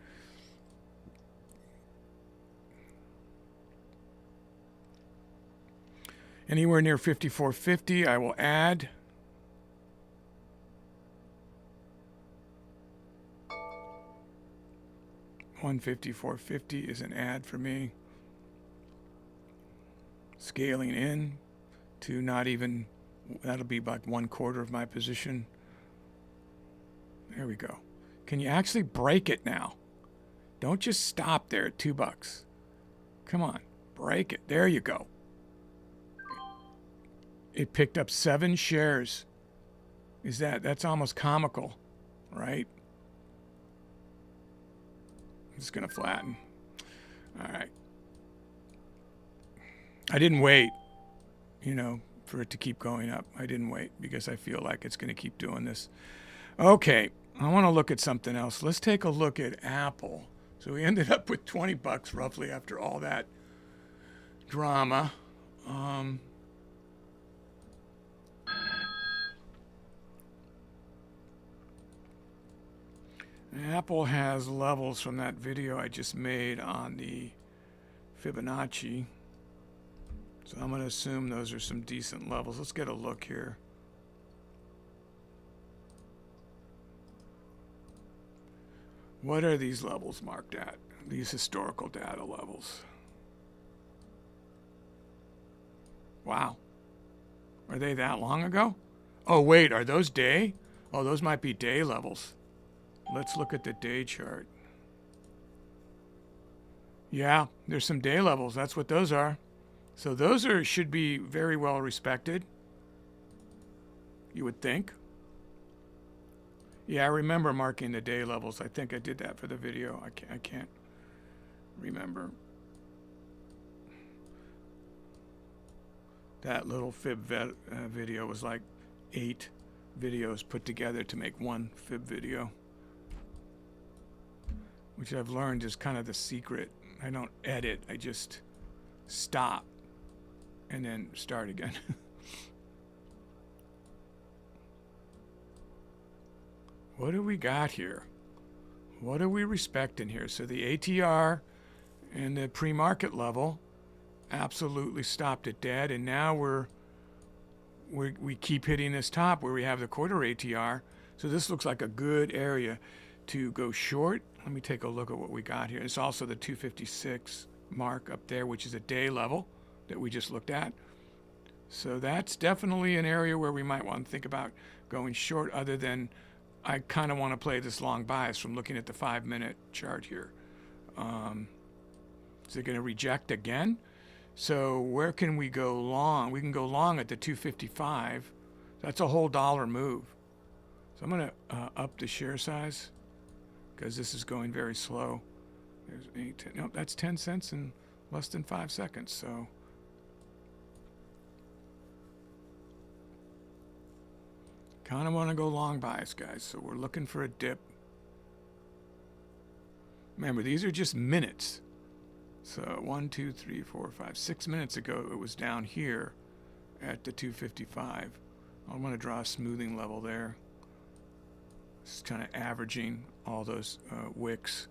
Anywhere near 54.50, I will add. $154.50 is an add for me. Scaling in to not even, that'll be like 1/4 of my position. There we go. Can you actually break it now? Don't just stop there at $2. Come on, break it. There you go. It picked up 7 shares. That's almost comical, right? I'm just going to flatten. All right. I didn't wait, for it to keep going up. I didn't wait because I feel like it's going to keep doing this. Okay. I want to look at something else. Let's take a look at Apple. So we ended up with $20 roughly after all that drama. Apple has levels from that video I just made on the Fibonacci. So I'm going to assume those are some decent levels. Let's get a look here. What are these levels marked at? These historical data levels. Wow. Are they that long ago? Oh, wait, are those day? Oh, those might be day levels. Let's look at the day chart. Yeah, there's some day levels. That's what those are. So those should be very well respected, you would think. Yeah, I remember marking the day levels. I think I did that for the video. I can't remember. That little fib video was like 8 videos put together to make one fib video, which I've learned is kind of the secret. I don't edit. I just stop and then start again. What do we got here? What are we respecting here? So the ATR and the pre-market level absolutely stopped it dead, and now we keep hitting this top where we have the quarter ATR. So this looks like a good area to go short. Let me take a look at what we got here. It's also the 256 mark up there, which is a day level that we just looked at. So that's definitely an area where we might want to think about going short, other than I kind of want to play this long bias from looking at the 5-minute chart here. Is it going to reject again? So where can we go long? We can go long at the 255. That's a whole dollar move. So I'm going to up the share size because this is going very slow. There's 8, 10, nope, that's 10 cents in less than 5 seconds. So kind of want to go long bias, guys. So we're looking for a dip. Remember, these are just minutes. So 1, 2, 3, 4, 5, 6 minutes ago, it was down here at the 255. I'm going to draw a smoothing level there. It's kind of averaging all those wicks.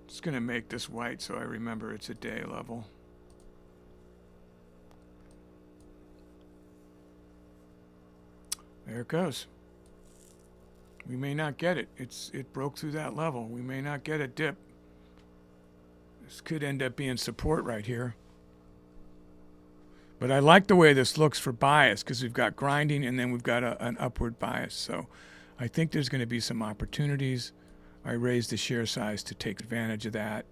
Just going to make this white so I remember it's a day level. There it goes. We may not get it. It broke through that level. We may not get a dip. This could end up being support right here. But I like the way this looks for bias because we've got grinding and then we've got an upward bias. So I think there's going to be some opportunities. I raised the share size to take advantage of that.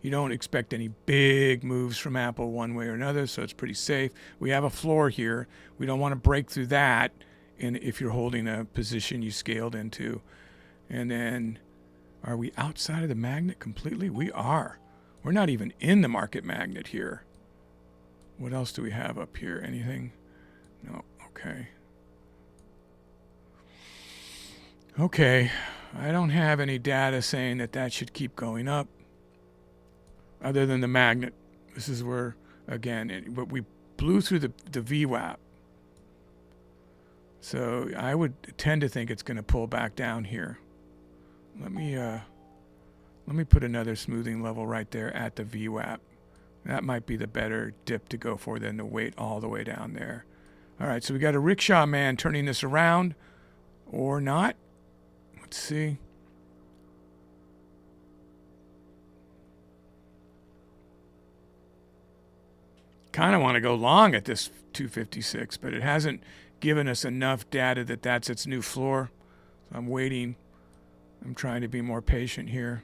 You don't expect any big moves from Apple one way or another, so it's pretty safe. We have a floor here. We don't want to break through that. And if you're holding a position you scaled into. And then, are we outside of the magnet completely? We are. We're not even in the market magnet here. What else do we have up here? Anything? No. Okay. Okay. I don't have any data saying that that should keep going up other than the magnet. This is where, again, but we blew through the VWAP. So I would tend to think it's going to pull back down here. Let me put another smoothing level right there at the VWAP. That might be the better dip to go for than to wait all the way down there. All right, so we got a rickshaw man turning this around or not. Let's see. Kind of want to go long at this 256, but it hasn't given us enough data that that's its new floor. So I'm waiting. I'm trying to be more patient here.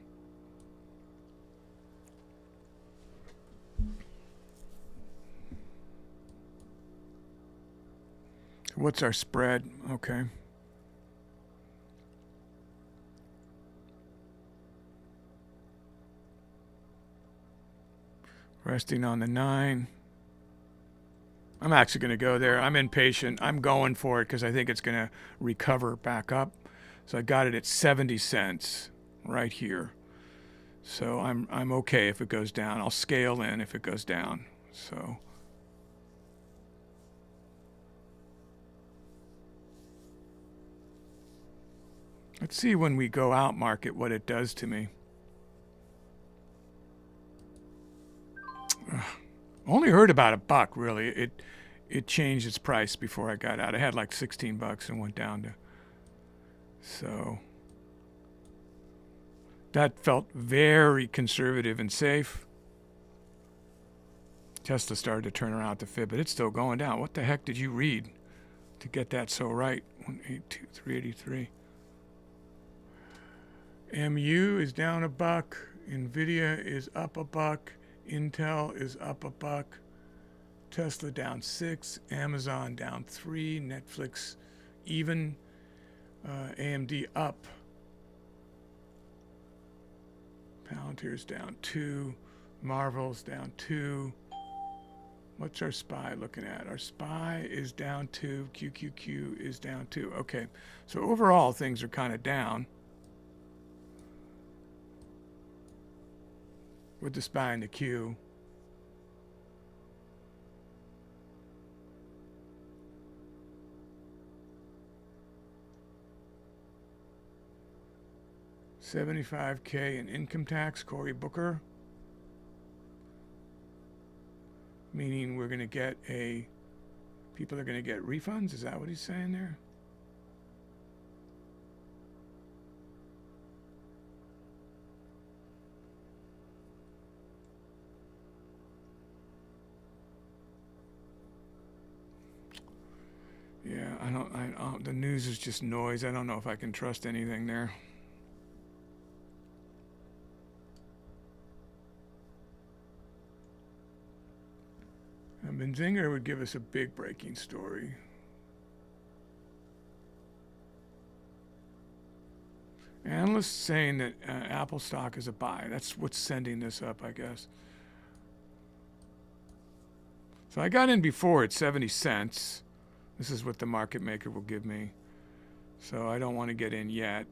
What's our spread? Okay. Resting on the 9. I'm actually going to go there. I'm impatient. I'm going for it because I think it's going to recover back up. So I got it at 70 cents right here. So I'm okay if it goes down. I'll scale in if it goes down. So let's see when we go out market what it does to me. Only heard about $1 really. It changed its price before I got out. I had like 16 bucks and went down to. So that felt very conservative and safe. Tesla started to turn around the fib, but it's still going down. What the heck did you read to get that so right? 182,383. MU is down $1. Nvidia is up $1. Intel is up $1. Tesla down 6. Amazon down 3. Netflix even. AMD up. Palantir's down 2. Marvel's down 2. What's our SPY looking at? Our SPY is down 2. QQQ is down 2. Okay, so overall things are kind of down. With the SPY and the Q. $75K in income tax, Cory Booker. Meaning we're going to get people are going to get refunds? Is that what he's saying there? Yeah, I don't, the news is just noise. I don't know if I can trust anything there. And Benzinga would give us a big breaking story. Analysts saying that Apple stock is a buy. That's what's sending this up, I guess. So I got in before at 70 cents. This is what the market maker will give me. So I don't want to get in yet.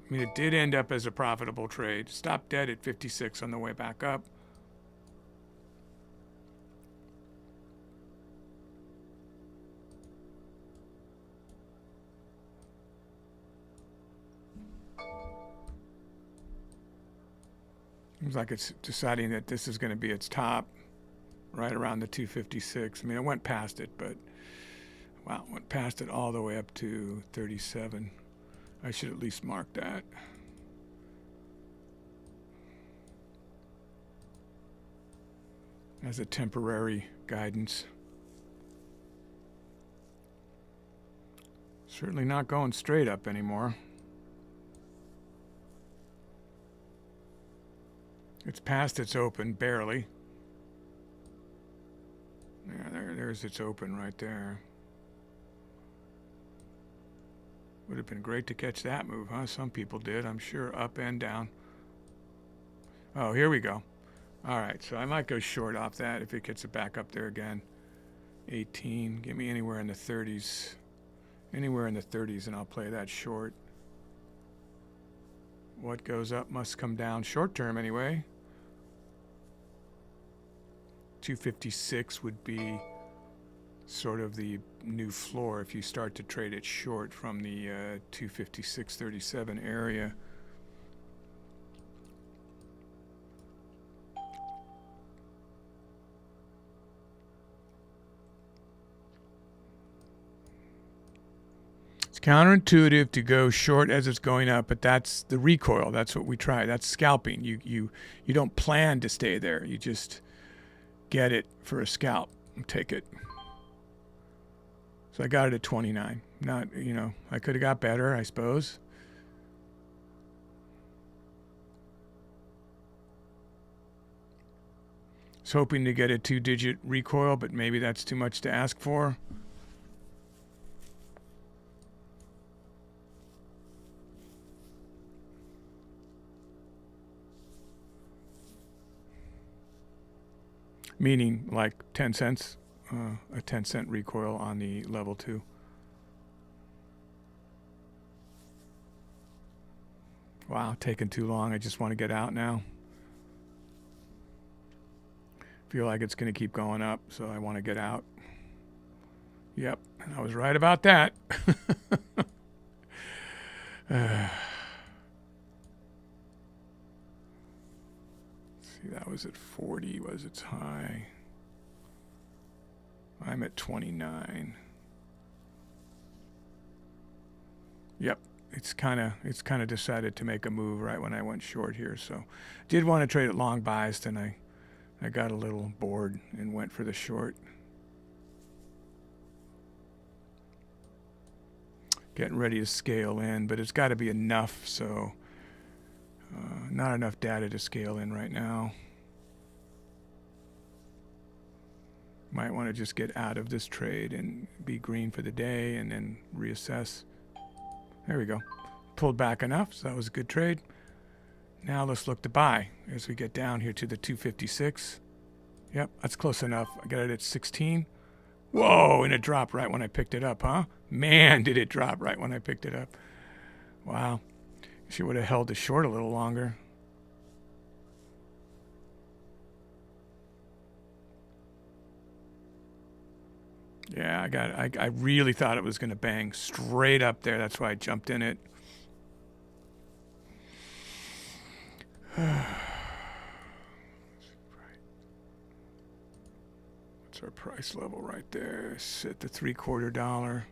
I mean, it did end up as a profitable trade. Stopped dead at 56 on the way back up. Seems like it's deciding that this is going to be its top, right around the 256. I mean, it went past it, but wow, went past it all the way up to 37. I should at least mark that. As a temporary guidance. Certainly not going straight up anymore. It's past its open, barely. Yeah, there's its open right there. Would have been great to catch that move, huh? Some people did, I'm sure, up and down. Oh, here we go. All right, so I might go short off that if it gets it back up there again. 18, give me anywhere in the 30s. Anywhere in the 30s, and I'll play that short. What goes up must come down, short term anyway. 256 would be sort of the new floor if you start to trade it short from the 256.37 area. It's counterintuitive to go short as it's going up, but that's the recoil. That's what we try. That's scalping. You don't plan to stay there. You just get it for a scalp and take it. So I got it at 29. Not, you know, I could have got better, I suppose. Was hoping to get a 2-digit recoil, but maybe that's too much to ask for. Meaning like 10 cents, a 10-cent recoil on the level 2. Wow, taking too long. I just want to get out now. Feel like it's going to keep going up, so I want to get out. Yep, I was right about that. That was at 40 was its high. I'm at 29. Yep, it's kind of decided to make a move right when I went short here. So did want to trade it long biased, and I got a little bored and went for the short. Getting ready to scale in, but it's got to be enough, so not enough data to scale in right now. Might want to just get out of this trade and be green for the day and then reassess. There we go. Pulled back enough, so that was a good trade. Now let's look to buy as we get down here to the 256. Yep, that's close enough. I got it at 16. Whoa, and it dropped right when I picked it up, huh? Man, did it drop right when I picked it up. Wow. She would have held the short a little longer. Yeah, I really thought it was going to bang straight up there. That's why I jumped in it. What's our price level right there? It's at the $0.75.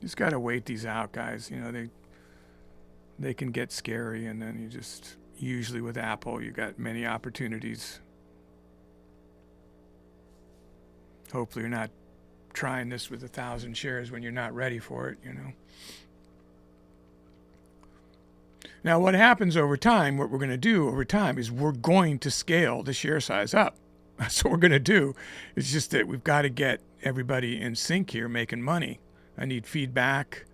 Just got to wait these out, guys. You know, they can get scary, and then you just, usually with Apple, you got many opportunities. Hopefully you're not trying this with 1,000 shares when you're not ready for it, you know. Now, what happens over time, what we're going to do over time is we're going to scale the share size up. That's what we're going to do. It's just that we've got to get everybody in sync here making money. I need feedback.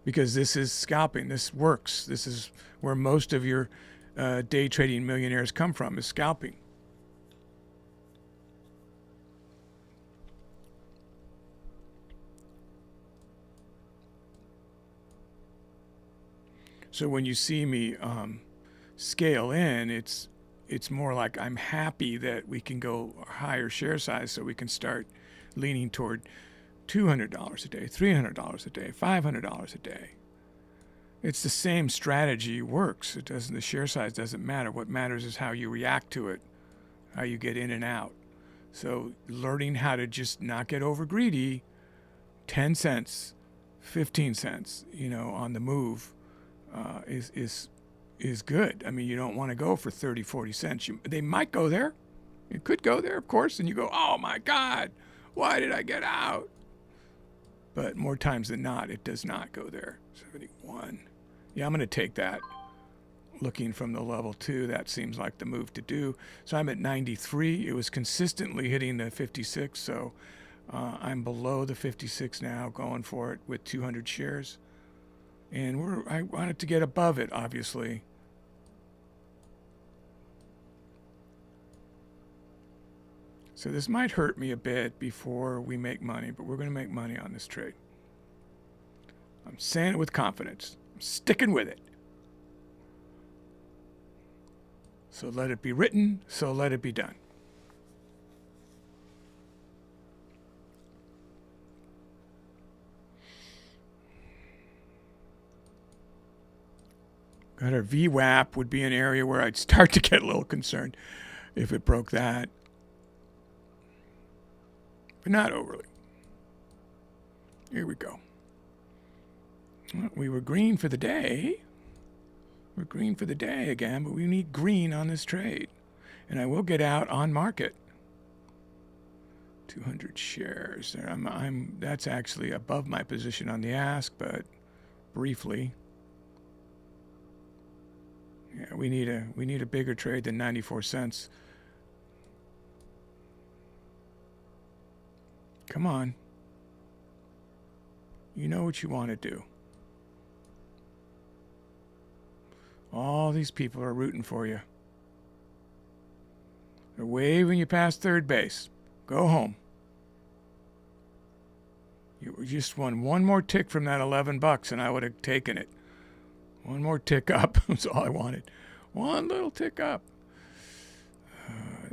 Because this is scalping. This works. This is where most of your day trading millionaires come from, is scalping. So when you see me scale in, it's more like I'm happy that we can go higher share size, so we can start leaning toward $200 a day, $300 a day, $500 a day. It's the same strategy works. It doesn't. The share size doesn't matter. What matters is how you react to it, how you get in and out. So learning how to just not get over greedy, 10 cents, 15 cents, you know, on the move. Is good. I mean, you don't want to go for 30, 40 cents. They might go there. It could go there, of course, and you go, oh my God, why did I get out? But more times than not, it does not go there. 71. Yeah, I'm going to take that. Looking from the level 2, that seems like the move to do. So I'm at 93. It was consistently hitting the 56, so I'm below the 56 now, going for it with 200 shares. And I wanted to get above it, obviously. So this might hurt me a bit before we make money, but we're going to make money on this trade. I'm saying it with confidence. I'm sticking with it. So let it be written, so let it be done. Got our VWAP would be an area where I'd start to get a little concerned if it broke that. But not overly. Here we go. Well, we were green for the day. We're green for the day again, but we need green on this trade. And I will get out on market. 200 shares. That's actually above my position on the ask, but briefly. Yeah, we need a bigger trade than 94 cents. Come on. You know what you want to do. All these people are rooting for you. They're waving you past third base. Go home. You just won one more tick from that $11 and I would have taken it. One more tick up was all I wanted. One little tick up.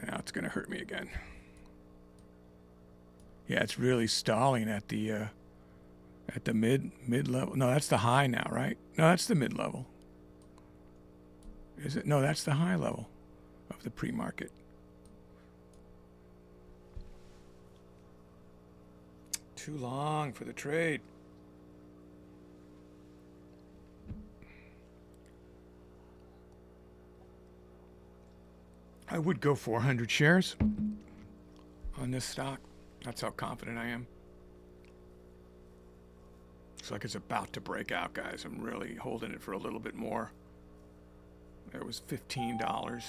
Now it's going to hurt me again. Yeah, it's really stalling at the mid level. No, that's the high now, right? No, that's the mid level. Is it? No, that's the high level of the pre-market. Too long for the trade. I would go 400 shares on this stock. That's how confident I am. Looks like it's about to break out, guys. I'm really holding it for a little bit more. There was $15.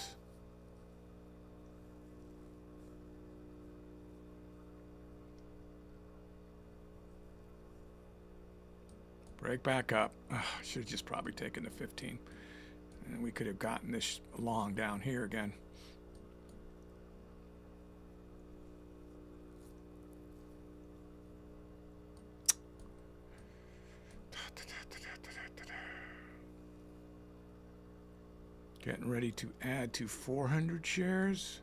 Break back up. I should have just probably taken the 15. And we could have gotten this long down here again. Getting ready to add to 400 shares.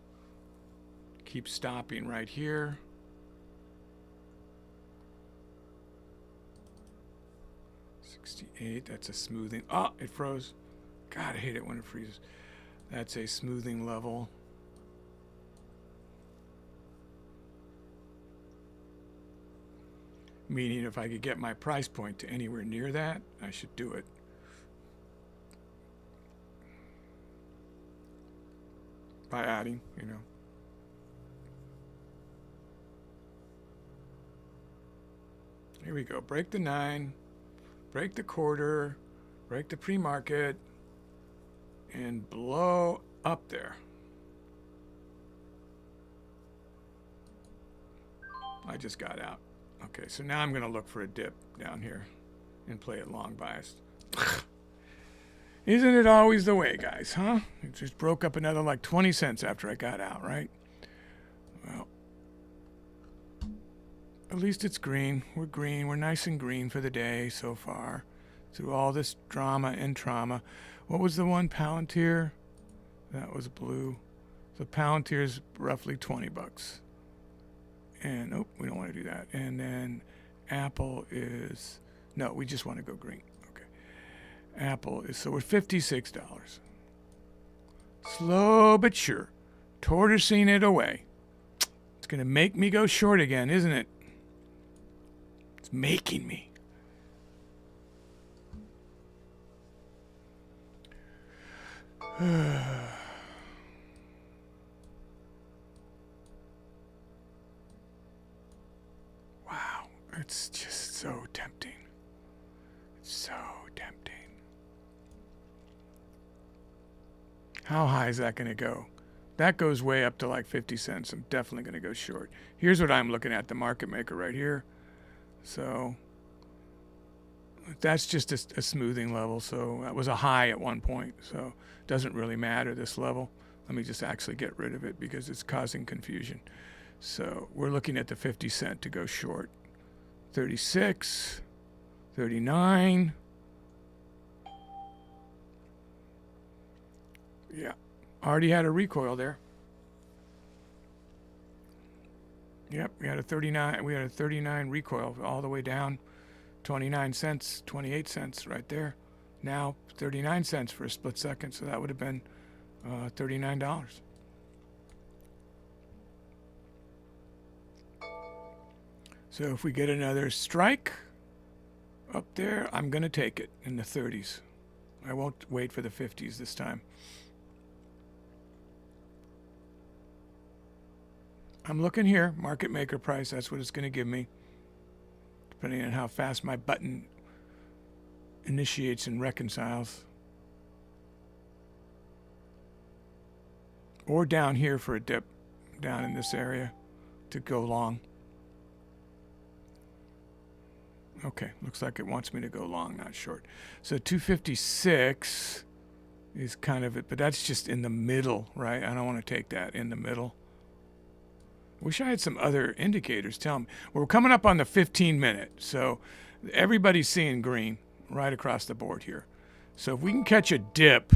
Keep stopping right here. $68, that's a smoothing. Oh, it froze. God, I hate it when it freezes. That's a smoothing level. Meaning if I could get my price point to anywhere near that, I should do it. by adding, you know. Here we go. Break the 9, break the quarter, break the pre-market, and blow up there. I just got out. Okay, so now I'm going to look for a dip down here and play it long biased. Isn't it always the way, guys, huh? It just broke up another like 20 cents after I got out, right? Well, at least it's green. We're green. We're nice and green for the day so far. Through all this drama and trauma. What was the one? Palantir? That was blue. So Palantir's roughly 20 bucks. And, oh, we don't want to do that. And then Apple is, no, we just want to go green. Okay. Apple is, so we're $56. Slow but sure. Tortoising it away. It's going to make me go short again, isn't it? It's making me. Wow, it's just so tempting. It's so tempting. How high is that going to go? That goes way up to like 50 cents. I'm definitely going to go short. Here's what I'm looking at, the market maker right here. So that's just a smoothing level. So that was a high at one point. So it doesn't really matter, this level. Let me just actually get rid of it because it's causing confusion. So we're looking at the 50 cent to go short. 36, 39. Yeah, already had a recoil there. Yep, we had a 39. We had a 39 recoil all the way down, 29 cents, 28 cents right there. Now 39 cents for a split second, so that would have been $39. So if we get another strike up there, I'm going to take it in the 30s. I won't wait for the 50s this time. I'm looking here, market maker price, that's what it's going to give me, depending on how fast my button initiates and reconciles. Or down here for a dip, down in this area, to go long. Okay, looks like it wants me to go long, not short. So 256 is kind of it, but that's just in the middle, right? I don't want to take that in the middle. Wish I had some other indicators tell me. We're coming up on the 15-minute, so everybody's seeing green right across the board here. So if we can catch a dip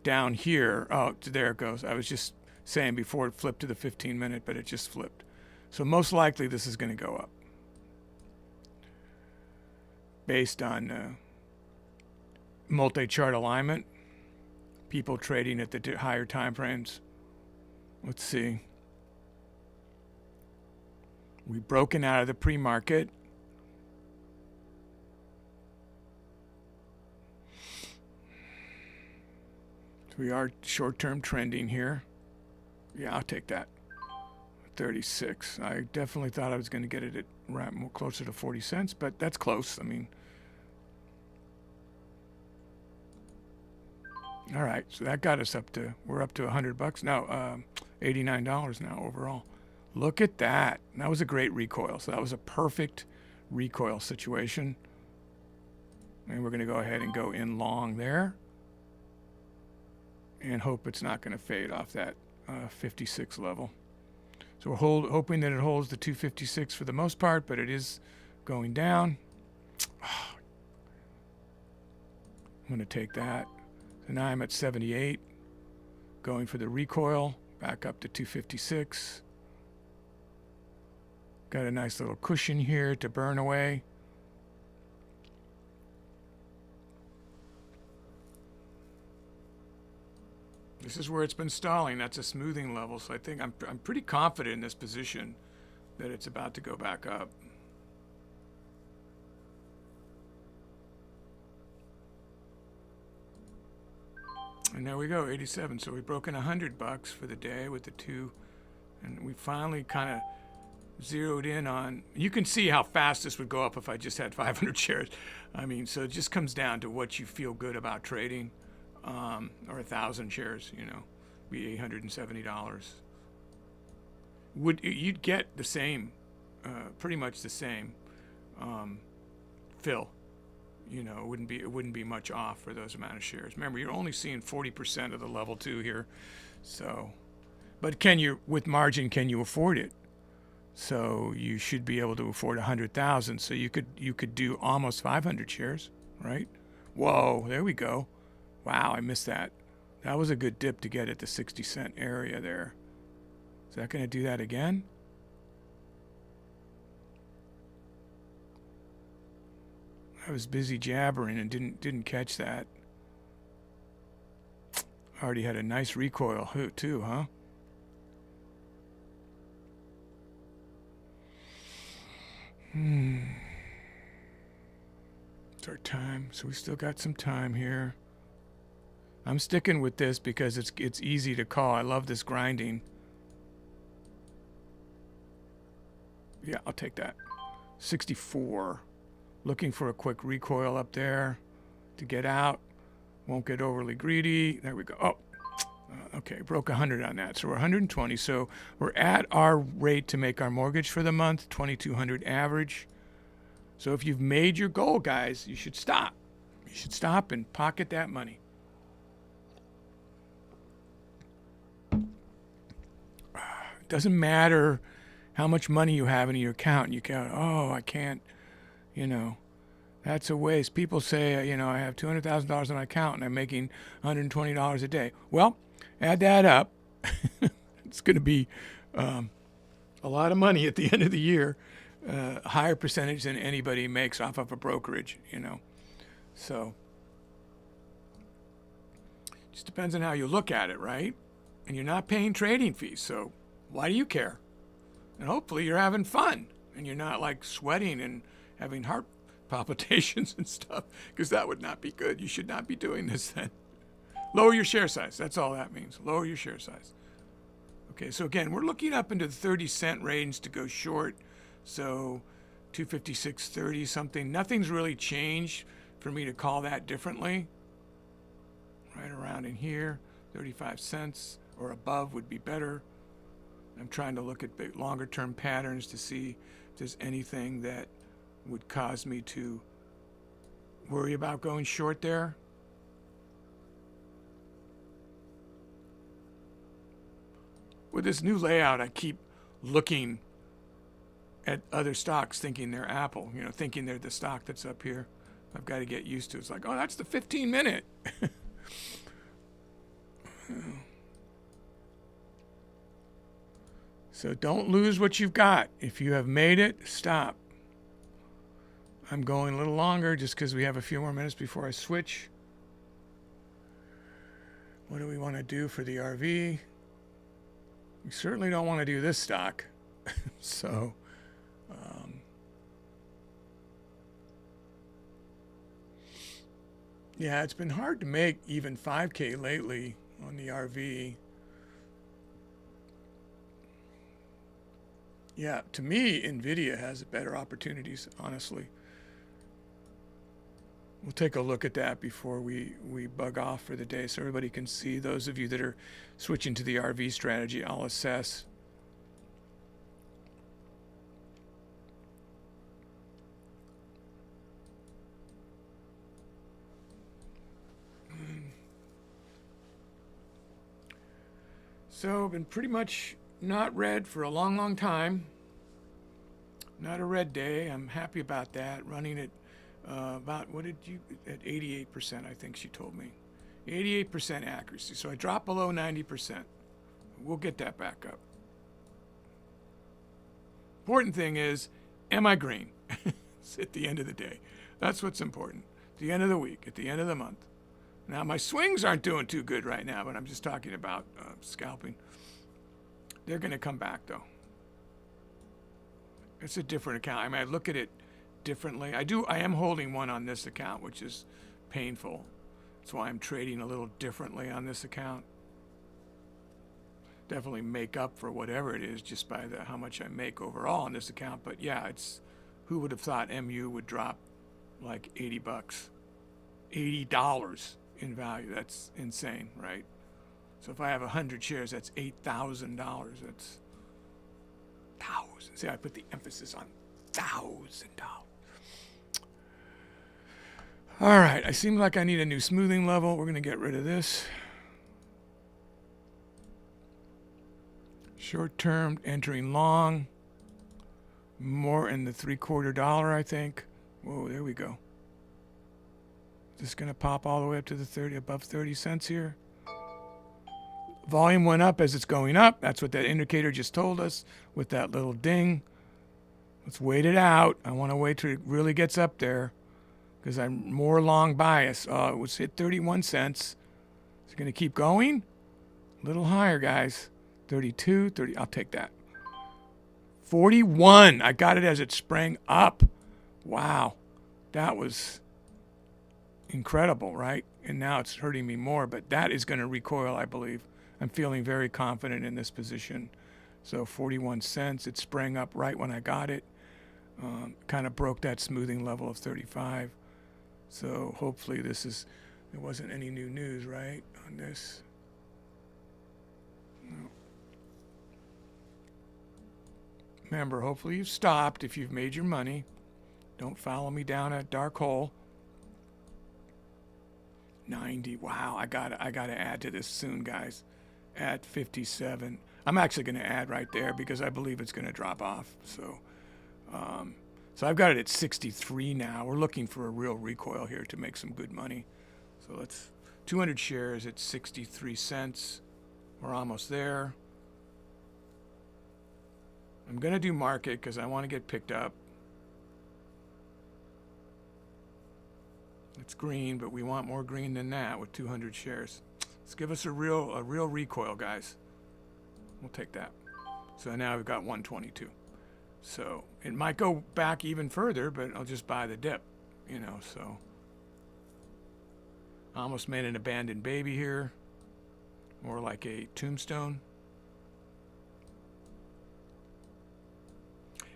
down here, oh, there it goes. I was just saying before it flipped to the 15-minute, but it just flipped. So most likely this is going to go up based on multi-chart alignment, people trading at the higher time frames. Let's see. We've broken out of the pre-market. So we are short-term trending here. Yeah, I'll take that. 36. I definitely thought I was going to get it at right more closer to 40 cents, but that's close. I mean, all right. So that got us up to, we're up to $100 now, $89 now overall. Look at that. That was a great recoil. So that was a perfect recoil situation. And we're going to go ahead and go in long there. And hope it's not going to fade off that 56 level. So we're hoping that it holds the 256 for the most part, but it is going down. I'm going to take that. So now I'm at 78. Going for the recoil. Back up to 256. Got a nice little cushion here to burn away. This is where it's been stalling. That's a smoothing level. So I think I'm pretty confident in this position that it's about to go back up. And there we go, 87. So we've broken $100 for the day with the two, and we finally kind of zeroed in on. You can see how fast this would go up if I just had 500 shares. I mean, so it just comes down to what you feel good about trading, or 1,000 shares. You know, be $870. You'd get the same, pretty much the same, fill. You know, it wouldn't be much off for those amount of shares. Remember, you're only seeing 40% of the level 2 here. So, but with margin, can you afford it? So you should be able to afford 100,000. So you could do almost 500 shares, right? Whoa, there we go. Wow, I missed that. That was a good dip to get at the 60-cent area there. Is that going to do that again? I was busy jabbering and didn't catch that. Already had a nice recoil too, huh? It's our time, so we still got some time here. I'm sticking with this because it's easy to call. I love this grinding. Yeah, I'll take that. 64. Looking for a quick recoil up there to get out. Won't get overly greedy. There we go. Oh, okay, broke 100 on that. So we're 120. So we're at our rate to make our mortgage for the month, 2,200 average. So if you've made your goal, guys, you should stop. You should stop and pocket that money. It doesn't matter how much money you have in your account. You can't, oh, I can't, you know. That's a waste. People say, you know, I have $200,000 in my account and I'm making $120 a day. Well, add that up. It's going to be a lot of money at the end of the year, a higher percentage than anybody makes off of a brokerage, you know. So just depends on how you look at it, right? And you're not paying trading fees, so why do you care? And hopefully you're having fun and you're not like sweating and having heart palpitations and stuff, because that would not be good. You should not be doing this then. Lower your share size. That's all that means. Lower your share size. Okay, so again, we're looking up into the 30-cent range to go short. So 256.30 something. Nothing's really changed for me to call that differently. Right around in here, 35 cents or above would be better. I'm trying to look at big, longer term patterns to see if there's anything that would cause me to worry about going short there. With this new layout, I keep looking at other stocks thinking they're Apple, you know, thinking they're the stock that's up here. I've got to get used to it. It's like, oh, that's the 15-minute. So don't lose what you've got. If you have made it, stop. I'm going a little longer just because we have a few more minutes before I switch. What do we want to do for the RV? We certainly don't want to do this stock. So, yeah, it's been hard to make even 5K lately on the RV. Yeah, to me, NVIDIA has better opportunities, honestly. We'll take a look at that before we bug off for the day so everybody can see. Those of you that are switching to the RV strategy, I'll assess. So, been pretty much not red for a long, long time. Not a red day. I'm happy about that. Running it about, what did you, at 88%, I think she told me. 88% accuracy. So I dropped below 90%. We'll get that back up. Important thing is, am I green? It's at the end of the day. That's what's important. At the end of the week, at the end of the month. Now, my swings aren't doing too good right now, but I'm just talking about scalping. They're going to come back, though. It's a different account. I mean, I look at it differently. I am holding one on this account, which is painful. That's why I'm trading a little differently on this account. Definitely make up for whatever it is just by how much I make overall on this account. But yeah, it's, who would have thought MU would drop like 80 bucks, $80 in value? That's insane, right? So if I have 100 shares, that's $8,000. That's thousands. See, I put the emphasis on $1,000. All right, I seem like I need a new smoothing level. We're going to get rid of this. Short term, entering long. More in the $0.75, I think. Whoa, there we go. Is this going to pop all the way up to the 30, above 30 cents here? Volume went up as it's going up. That's what that indicator just told us with that little ding. Let's wait it out. I want to wait till it really gets up there because I'm more long bias. It was hit 31 cents. Is it going to keep going? A little higher, guys. 32, 30. I'll take that. 41. I got it as it sprang up. Wow. That was incredible, right? And now it's hurting me more, but that is going to recoil, I believe. I'm feeling very confident in this position. So 41 cents. It sprang up right when I got it. Kind of broke that smoothing level of 35. So hopefully this is, there wasn't any new news, right, on this. No. Remember, hopefully you've stopped if you've made your money. Don't follow me down a dark hole. 90. Wow, I gotta add to this soon, guys. At 57. I'm actually going to add right there because I believe it's going to drop off. So I've got it at 63 now. We're looking for a real recoil here to make some good money. So let's 200 shares at 63 cents. We're almost there. I'm going to do market because I want to get picked up. It's green, but we want more green than that with 200 shares. Let's give us a real recoil, guys. We'll take that. So now we've got 122. So it might go back even further, but I'll just buy the dip, you know. So I almost made an abandoned baby here, more like a tombstone.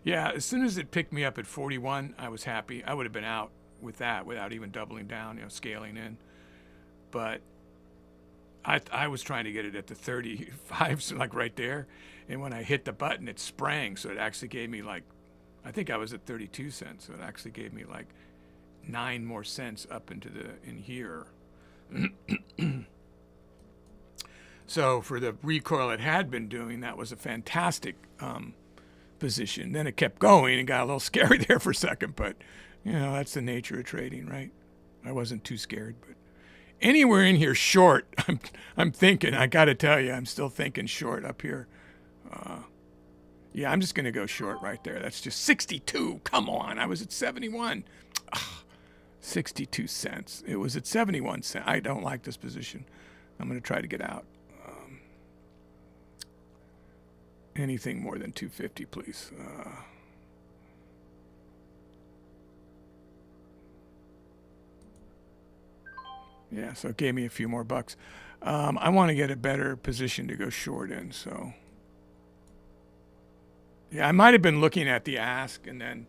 Yeah, as soon as it picked me up at 41, I was happy. I would have been out with that without even doubling down, you know, scaling in. But I was trying to get it at the 35, so like right there. And when I hit the button, it sprang. So it actually gave me like, I think I was at 32 cents. So it actually gave me like 9 more cents up into in here. So for the recoil it had been doing, that was a fantastic position. Then it kept going and got a little scary there for a second. But, you know, that's the nature of trading, right? I wasn't too scared, but anywhere in here short, I'm thinking, I got to tell you, I'm still thinking short up here. Yeah, I'm just going to go short right there. That's just 62. Come on. I was at 71. Ugh, 62 cents. It was at 71 cents. I don't like this position. I'm going to try to get out. Anything more than 250, please. Yeah, so it gave me a few more bucks. I want to get a better position to go short in, so. Yeah, I might have been looking at the ask and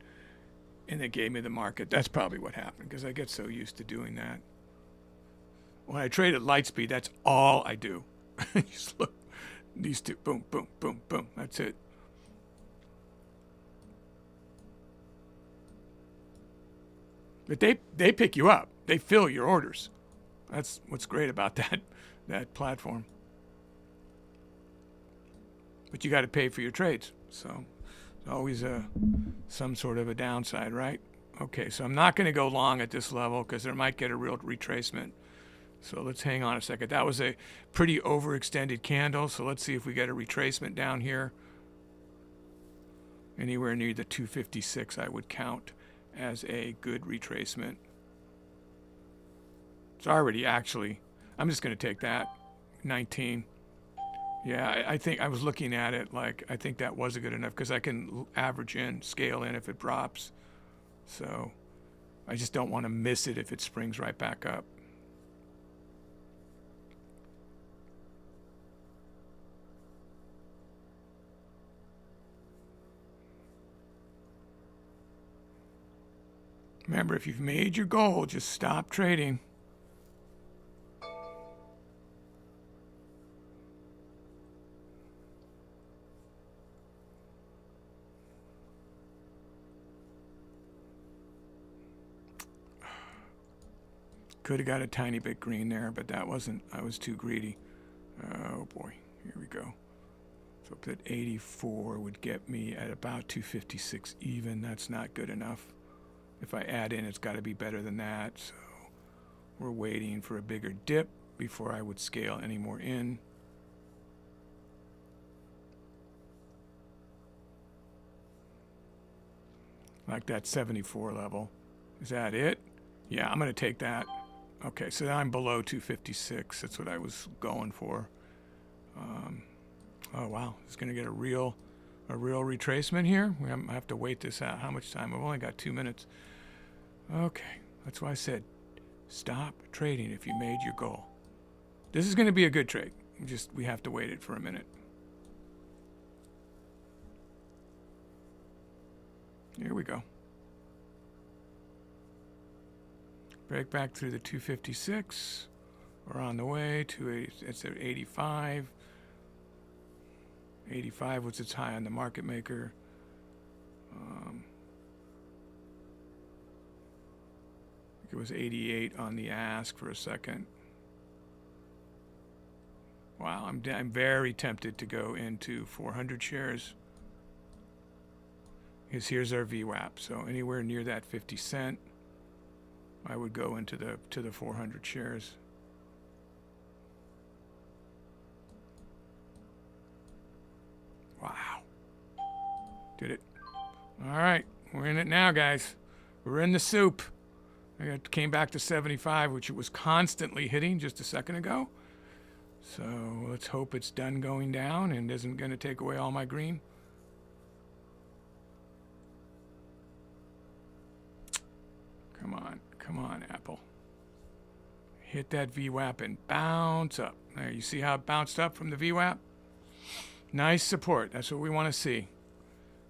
it gave me the market. That's probably what happened because I get so used to doing that. When I trade at light speed, that's all I do. Just look, these two, boom, boom, boom, boom. That's it. But they pick you up. They fill your orders. That's what's great about that platform. But you got to pay for your trades, so it's always some sort of a downside, right? Okay, so I'm not going to go long at this level because there might get a real retracement. So let's hang on a second. That was a pretty overextended candle, so let's see if we get a retracement down here. Anywhere near the 256 I would count as a good retracement. It's already actually, I'm just going to take that, 19. Yeah, I think I was looking at it like, I think that was a good enough because I can average in, scale in if it drops. So I just don't want to miss it if it springs right back up. Remember, if you've made your goal, just stop trading. Could have got a tiny bit green there, but that wasn't, I was too greedy. Oh boy, here we go. So that 84 would get me at about 256 even. That's not good enough. If I add in, it's got to be better than that. So we're waiting for a bigger dip before I would scale any more in. Like that 74 level. Is that it? Yeah, I'm going to take that. Okay, so I'm below 256. That's what I was going for. Oh wow, it's going to get a real retracement here. I have to wait this out. How much time? I've only got 2 minutes. Okay, that's why I said stop trading if you made your goal. This is going to be a good trade. We have to wait it for a minute. Here we go. Break back through the 256. We're on the way to it's at 85. 85 was its high on the market maker. I think it was 88 on the ask for a second. Wow, I'm very tempted to go into 400 shares. Because here's our VWAP. So anywhere near that 50 cent, I would go into the 400 shares. Wow. Did it. All right. We're in it now, guys. We're in the soup. Came back to 75, which it was constantly hitting just a second ago. So let's hope it's done going down and isn't going to take away all my green. Come on, Apple. Hit that VWAP and bounce up. There, you see how it bounced up from the VWAP? Nice support. That's what we want to see.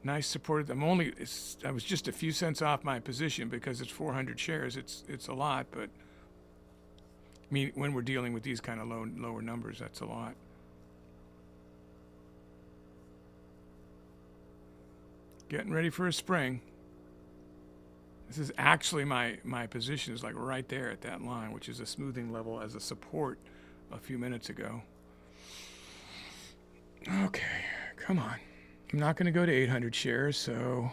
Nice support. I was just a few cents off my position because it's 400 shares. It's a lot, but I mean, when we're dealing with these kind of lower numbers, that's a lot. Getting ready for a spring. This is actually my position is like right there at that line, which is a smoothing level as a support a few minutes ago. Okay, come on. I'm not going to go to 800 shares, so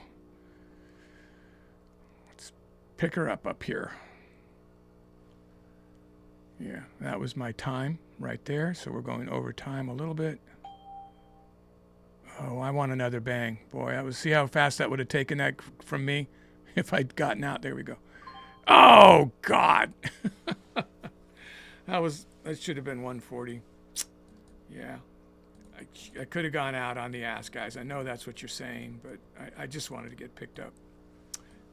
let's pick her up here. Yeah, that was my time right there, so we're going over time a little bit. Oh, I want another bang. Boy, see how fast that would have taken that from me if I'd gotten out. There we go. Oh, God. That should have been 140. Yeah. I could have gone out on the ask, guys. I know that's what you're saying, but I just wanted to get picked up.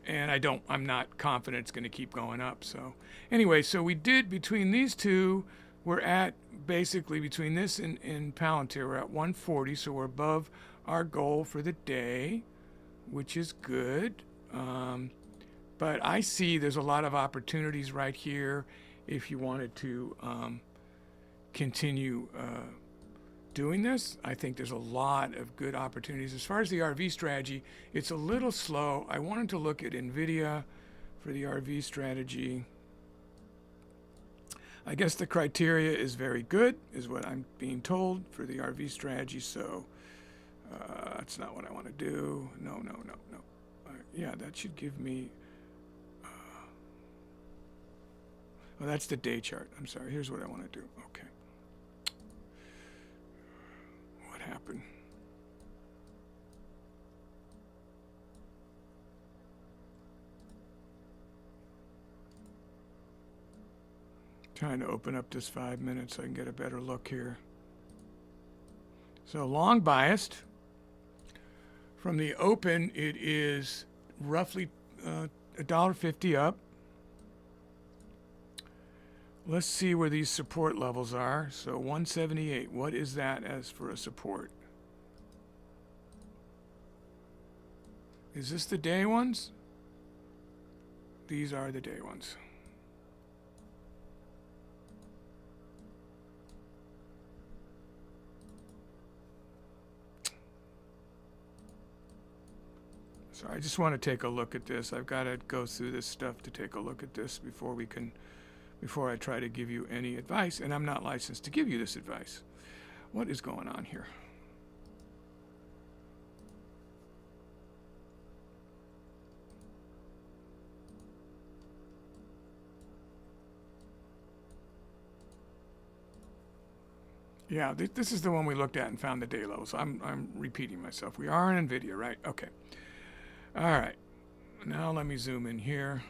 And I'm not confident it's going to keep going up. So anyway, so we did between these two, we're at basically between this and Palantir, we're at 140. So we're above our goal for the day, which is good. But I see there's a lot of opportunities right here if you wanted to continue doing this. I think there's a lot of good opportunities. As far as the RV strategy, it's a little slow. I wanted to look at NVIDIA for the RV strategy. I guess the criteria is very good, is what I'm being told for the RV strategy. So that's not what I want to do. No. Yeah, that should give me... well, that's the day chart. I'm sorry. Here's what I want to do. Okay. What happened? Trying to open up this 5 minutes so I can get a better look here. So long biased. From the open, it is roughly $1.50 up. Let's see where these support levels are. So 178, what is that as for a support? Is this the day ones? These are the day ones. So I just want to take a look at this. I've got to go through this stuff to take a look at this before I try to give you any advice, and I'm not licensed to give you this advice. What is going on here? Yeah, this is the one we looked at and found the day low. So I'm repeating myself. We are in NVIDIA, right? Okay. All right. Now let me zoom in here.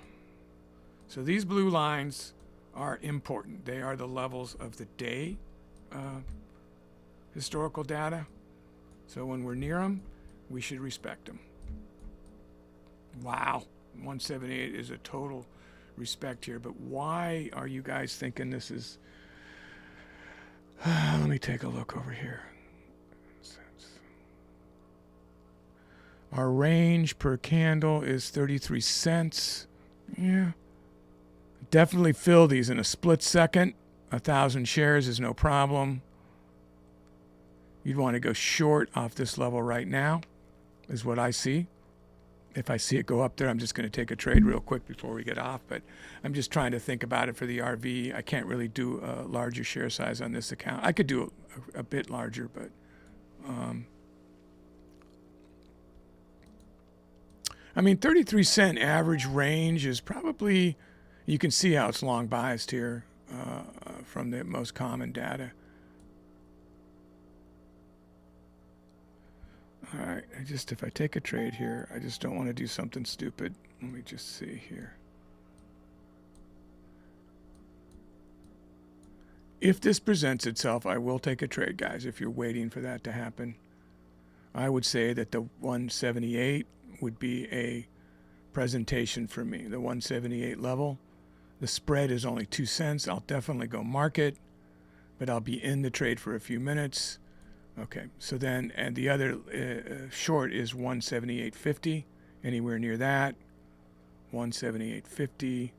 So these blue lines are important. They are the levels of the day historical data. So when we're near them, we should respect them. Wow. 178 is a total respect here. But why are you guys thinking this is... let me take a look over here. Our range per candle is 33 cents. Yeah. Definitely fill these in a split second. 1,000 shares is no problem. You'd want to go short off this level right now, is what I see. If I see it go up there, I'm just going to take a trade real quick before we get off. But I'm just trying to think about it for the RV. I can't really do a larger share size on this account. I could do a bit larger, but I mean, 33 cent average range is probably, you can see how it's long biased here from the most common data. All right, if I take a trade here, I just don't want to do something stupid. Let me just see here. If this presents itself, I will take a trade, guys, if you're waiting for that to happen. I would say that the 178 would be a presentation for me, the 178 level. The spread is only 2 cents. I'll definitely go market, but I'll be in the trade for a few minutes. Okay, so then, and the other short is 178.50, anywhere near that. 178.50,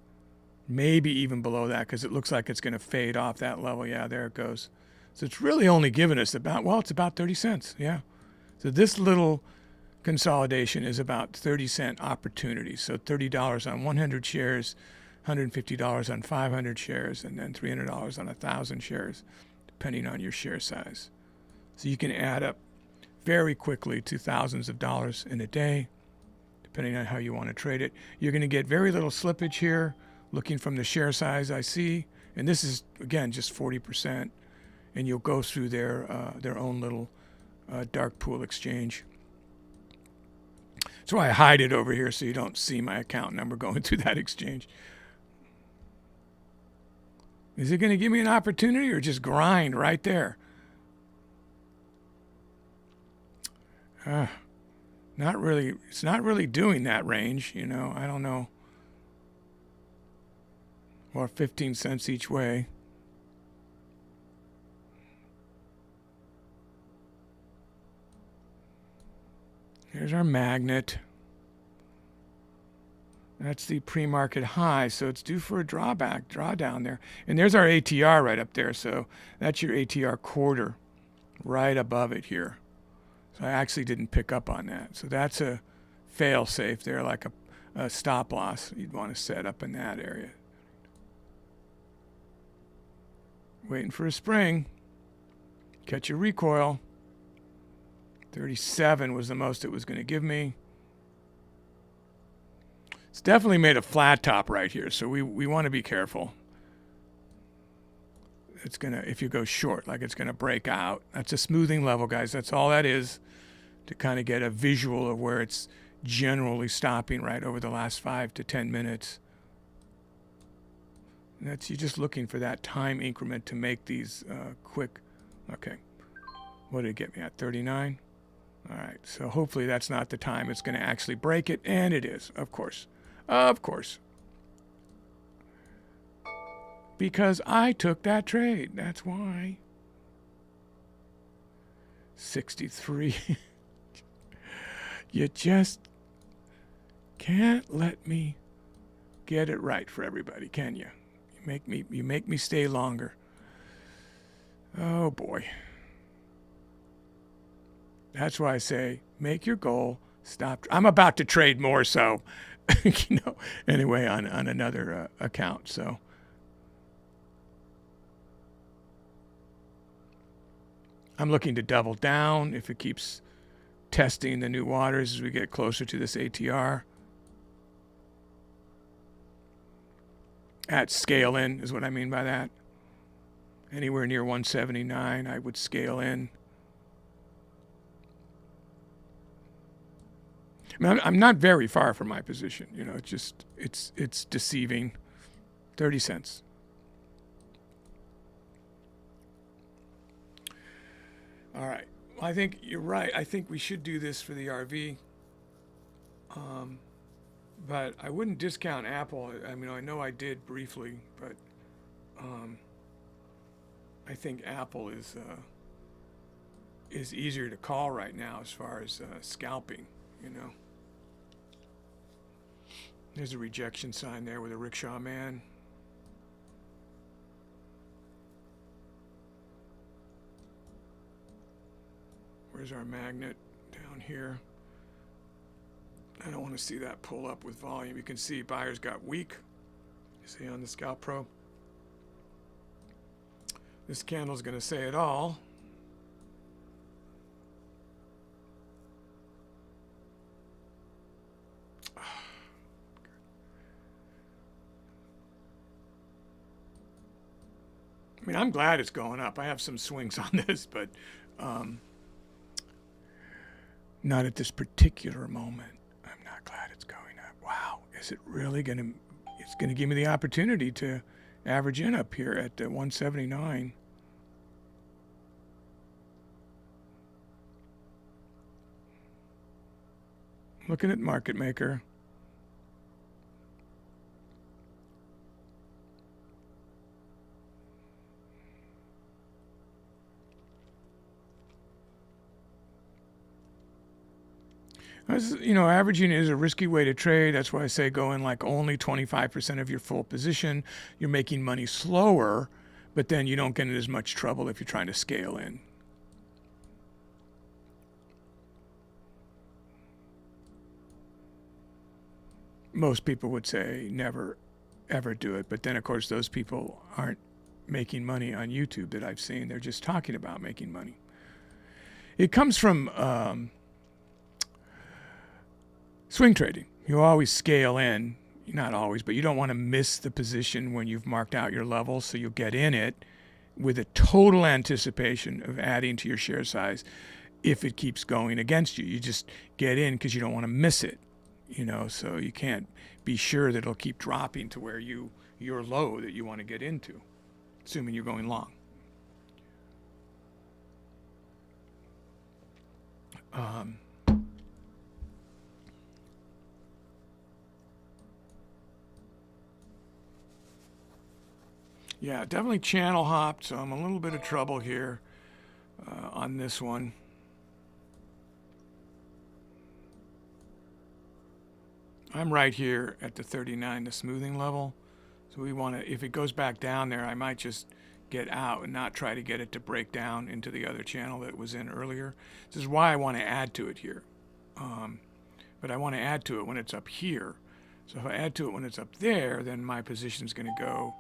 maybe even below that, because it looks like it's going to fade off that level. Yeah, there it goes. So it's really only given us about, well, it's about 30 cents. Yeah. So this little consolidation is about 30-cent opportunity. So $30 on 100 shares, $150 on 500 shares, and then $300 on 1,000 shares, depending on your share size. So you can add up very quickly to thousands of dollars in a day, depending on how you want to trade it. You're going to get very little slippage here, looking from the share size I see. And this is, again, just 40%. And you'll go through their own little dark pool exchange. That's why I hide it over here so you don't see my account number going through that exchange. Is it going to give me an opportunity or just grind right there? Not really. It's not really doing that range, you know. I don't know. Or 15 cents each way. Here's our magnet. That's the pre-market high, so it's due for a drawdown there. And there's our ATR right up there, so that's your ATR quarter right above it here. So I actually didn't pick up on that. So that's a fail-safe there, like a stop loss you'd want to set up in that area. Waiting for a spring. Catch a recoil. 37 was the most it was going to give me. It's definitely made a flat top right here, so we want to be careful. It's going to, if you go short, like it's going to break out. That's a smoothing level, guys. That's all that is, to kind of get a visual of where it's generally stopping right over the last 5 to 10 minutes. And that's, you're just looking for that time increment to make these quick. Okay. What did it get me at? 39? All right. So hopefully that's not the time it's going to actually break it. And it is, of course. Of course. Because I took that trade. That's why. 63. You just can't let me Get it right for everybody, can you? You make me stay longer. Oh boy. That's why I say make your goal. Stop. I'm about to trade more, so anyway, on another account. So I'm looking to double down if it keeps testing the new waters as we get closer to this ATR. At scale in is what I mean by that. Anywhere near 179, I would scale in. I mean, I'm not very far from my position. It's deceiving. 30 cents. All right. Well, I think you're right. I think we should do this for the RV. But I wouldn't discount Apple. I mean, I know I did briefly, but I think Apple is easier to call right now as far as scalping. There's a rejection sign there with a rickshaw man. Where's our magnet? Down here. I don't want to see that pull up with volume. You can see buyers got weak. You see on the Scalp Pro. This candle's going to say it all. I mean, I'm glad it's going up. I have some swings on this, but not at this particular moment. I'm not glad it's going up. Wow, is it really going to? It's going to give me the opportunity to average in up here at 179. Looking at market maker. Averaging is a risky way to trade. That's why I say go in like only 25% of your full position. You're making money slower, but then you don't get in as much trouble if you're trying to scale in. Most people would say never, ever do it. But then, of course, those people aren't making money on YouTube that I've seen. They're just talking about making money. It comes from swing trading. You always scale in, not always, but you don't want to miss the position when you've marked out your level, so you'll get in it with a total anticipation of adding to your share size if it keeps going against you. You just get in because you don't want to miss it, so you can't be sure that it'll keep dropping to where your low that you want to get into, assuming you're going long. Yeah, definitely channel hopped, so I'm a little bit of trouble here on this one. I'm right here at the 39, the smoothing level. So we want to, if it goes back down there, I might just get out and not try to get it to break down into the other channel that it was in earlier. This is why I want to add to it here. But I want to add to it when it's up here. So if I add to it when it's up there, then my position is going to go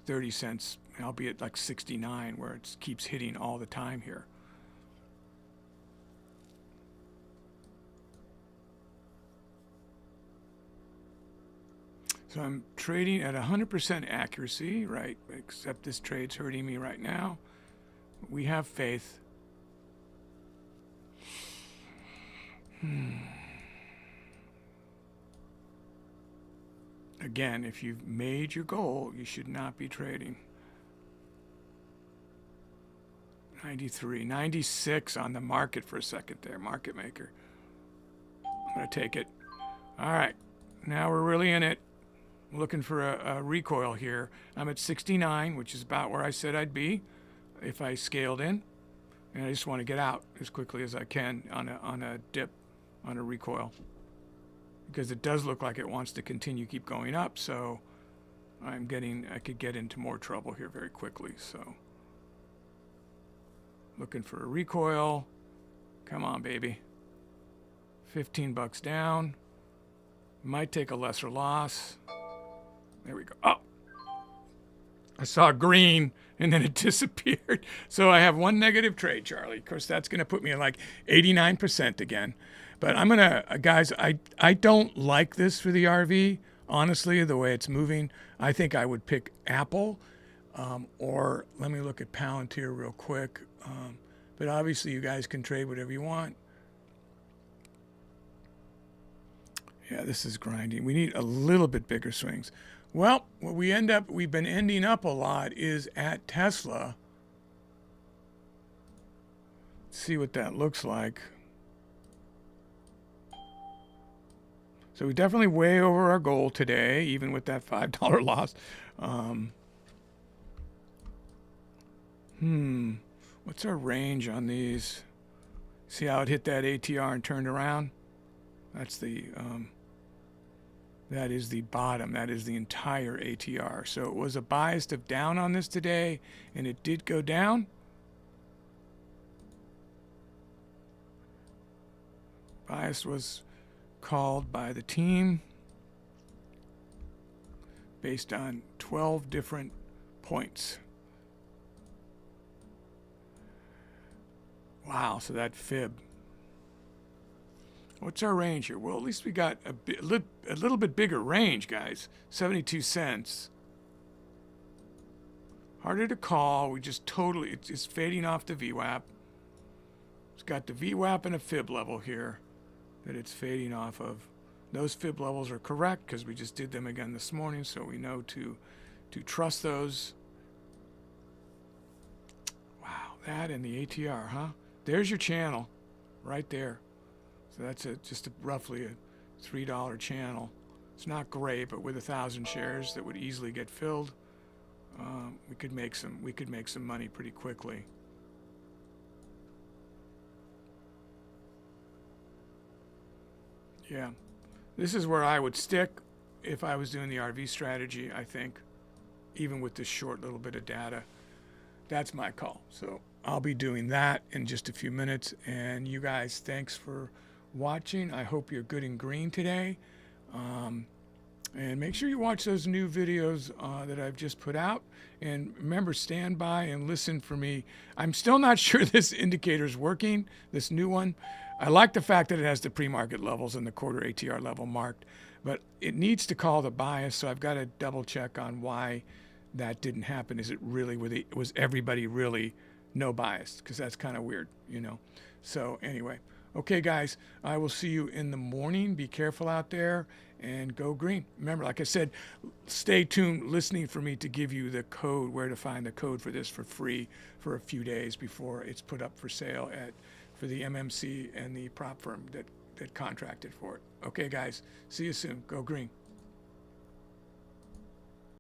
30 cents. I'll be at like 69 where it keeps hitting all the time here. So I'm trading at 100% accuracy, right? Except this trade's hurting me right now. We have faith. Again, if you've made your goal, you should not be trading. 93, 96 on the market for a second there, market maker. I'm going to take it. All right, now we're really in it. I'm looking for a recoil here. I'm at 69, which is about where I said I'd be if I scaled in. And I just want to get out as quickly as I can on a dip, on a recoil. because it does look like it wants to keep going up. So I could get into more trouble here very quickly. So looking for a recoil. Come on, baby. $15 down. Might take a lesser loss. There we go. Oh, I saw green and then it disappeared. So I have one negative trade, Charlie. Of course, that's going to put me at like 89% again. But I'm going to, guys, I don't like this for the RV. Honestly, the way it's moving, I think I would pick Apple. Or let me look at Palantir real quick. But obviously, you guys can trade whatever you want. Yeah, this is grinding. We need a little bit bigger swings. Well, what we've been ending up a lot is at Tesla. Let's see what that looks like. So we definitely way over our goal today, even with that $5 loss. What's our range on these? See how it hit that ATR and turned around? That's the that is the bottom. That is the entire ATR. So it was a bias of down on this today, and it did go down. Bias was called by the team based on 12 different points. Wow, so that fib. What's our range here? Well, at least we got a little bit bigger range, guys. 72 cents. Harder to call. We just totally, it's fading off the VWAP. It's got the VWAP and a fib level here that it's fading off of. Those fib levels are correct because we just did them again this morning, so we know to trust those. Wow, that and the ATR, huh? There's your channel right there. So that's just roughly a $3 channel. It's not great, but with 1,000 shares that would easily get filled, we could make some money pretty quickly. Yeah, this is where I would stick if I was doing the RV strategy, I think, even with this short little bit of data. That's my call. So I'll be doing that in just a few minutes. And you guys, thanks for watching. I hope you're good and green today. And make sure you watch those new videos that I've just put out. And remember, stand by and listen for me. I'm still not sure this indicator is working, this new one. I like the fact that it has the pre-market levels and the quarter ATR level marked, but it needs to call the bias, so I've got to double check on why that didn't happen. Is it really, was everybody really no bias? Because that's kind of weird, you know. So anyway, okay, guys, I will see you in the morning. Be careful out there and go green. Remember, like I said, stay tuned, listening for me to give you the code, where to find the code for this for free for a few days before it's put up for sale for the MMC and the prop firm that contracted for it. Okay, guys, see you soon. Go green.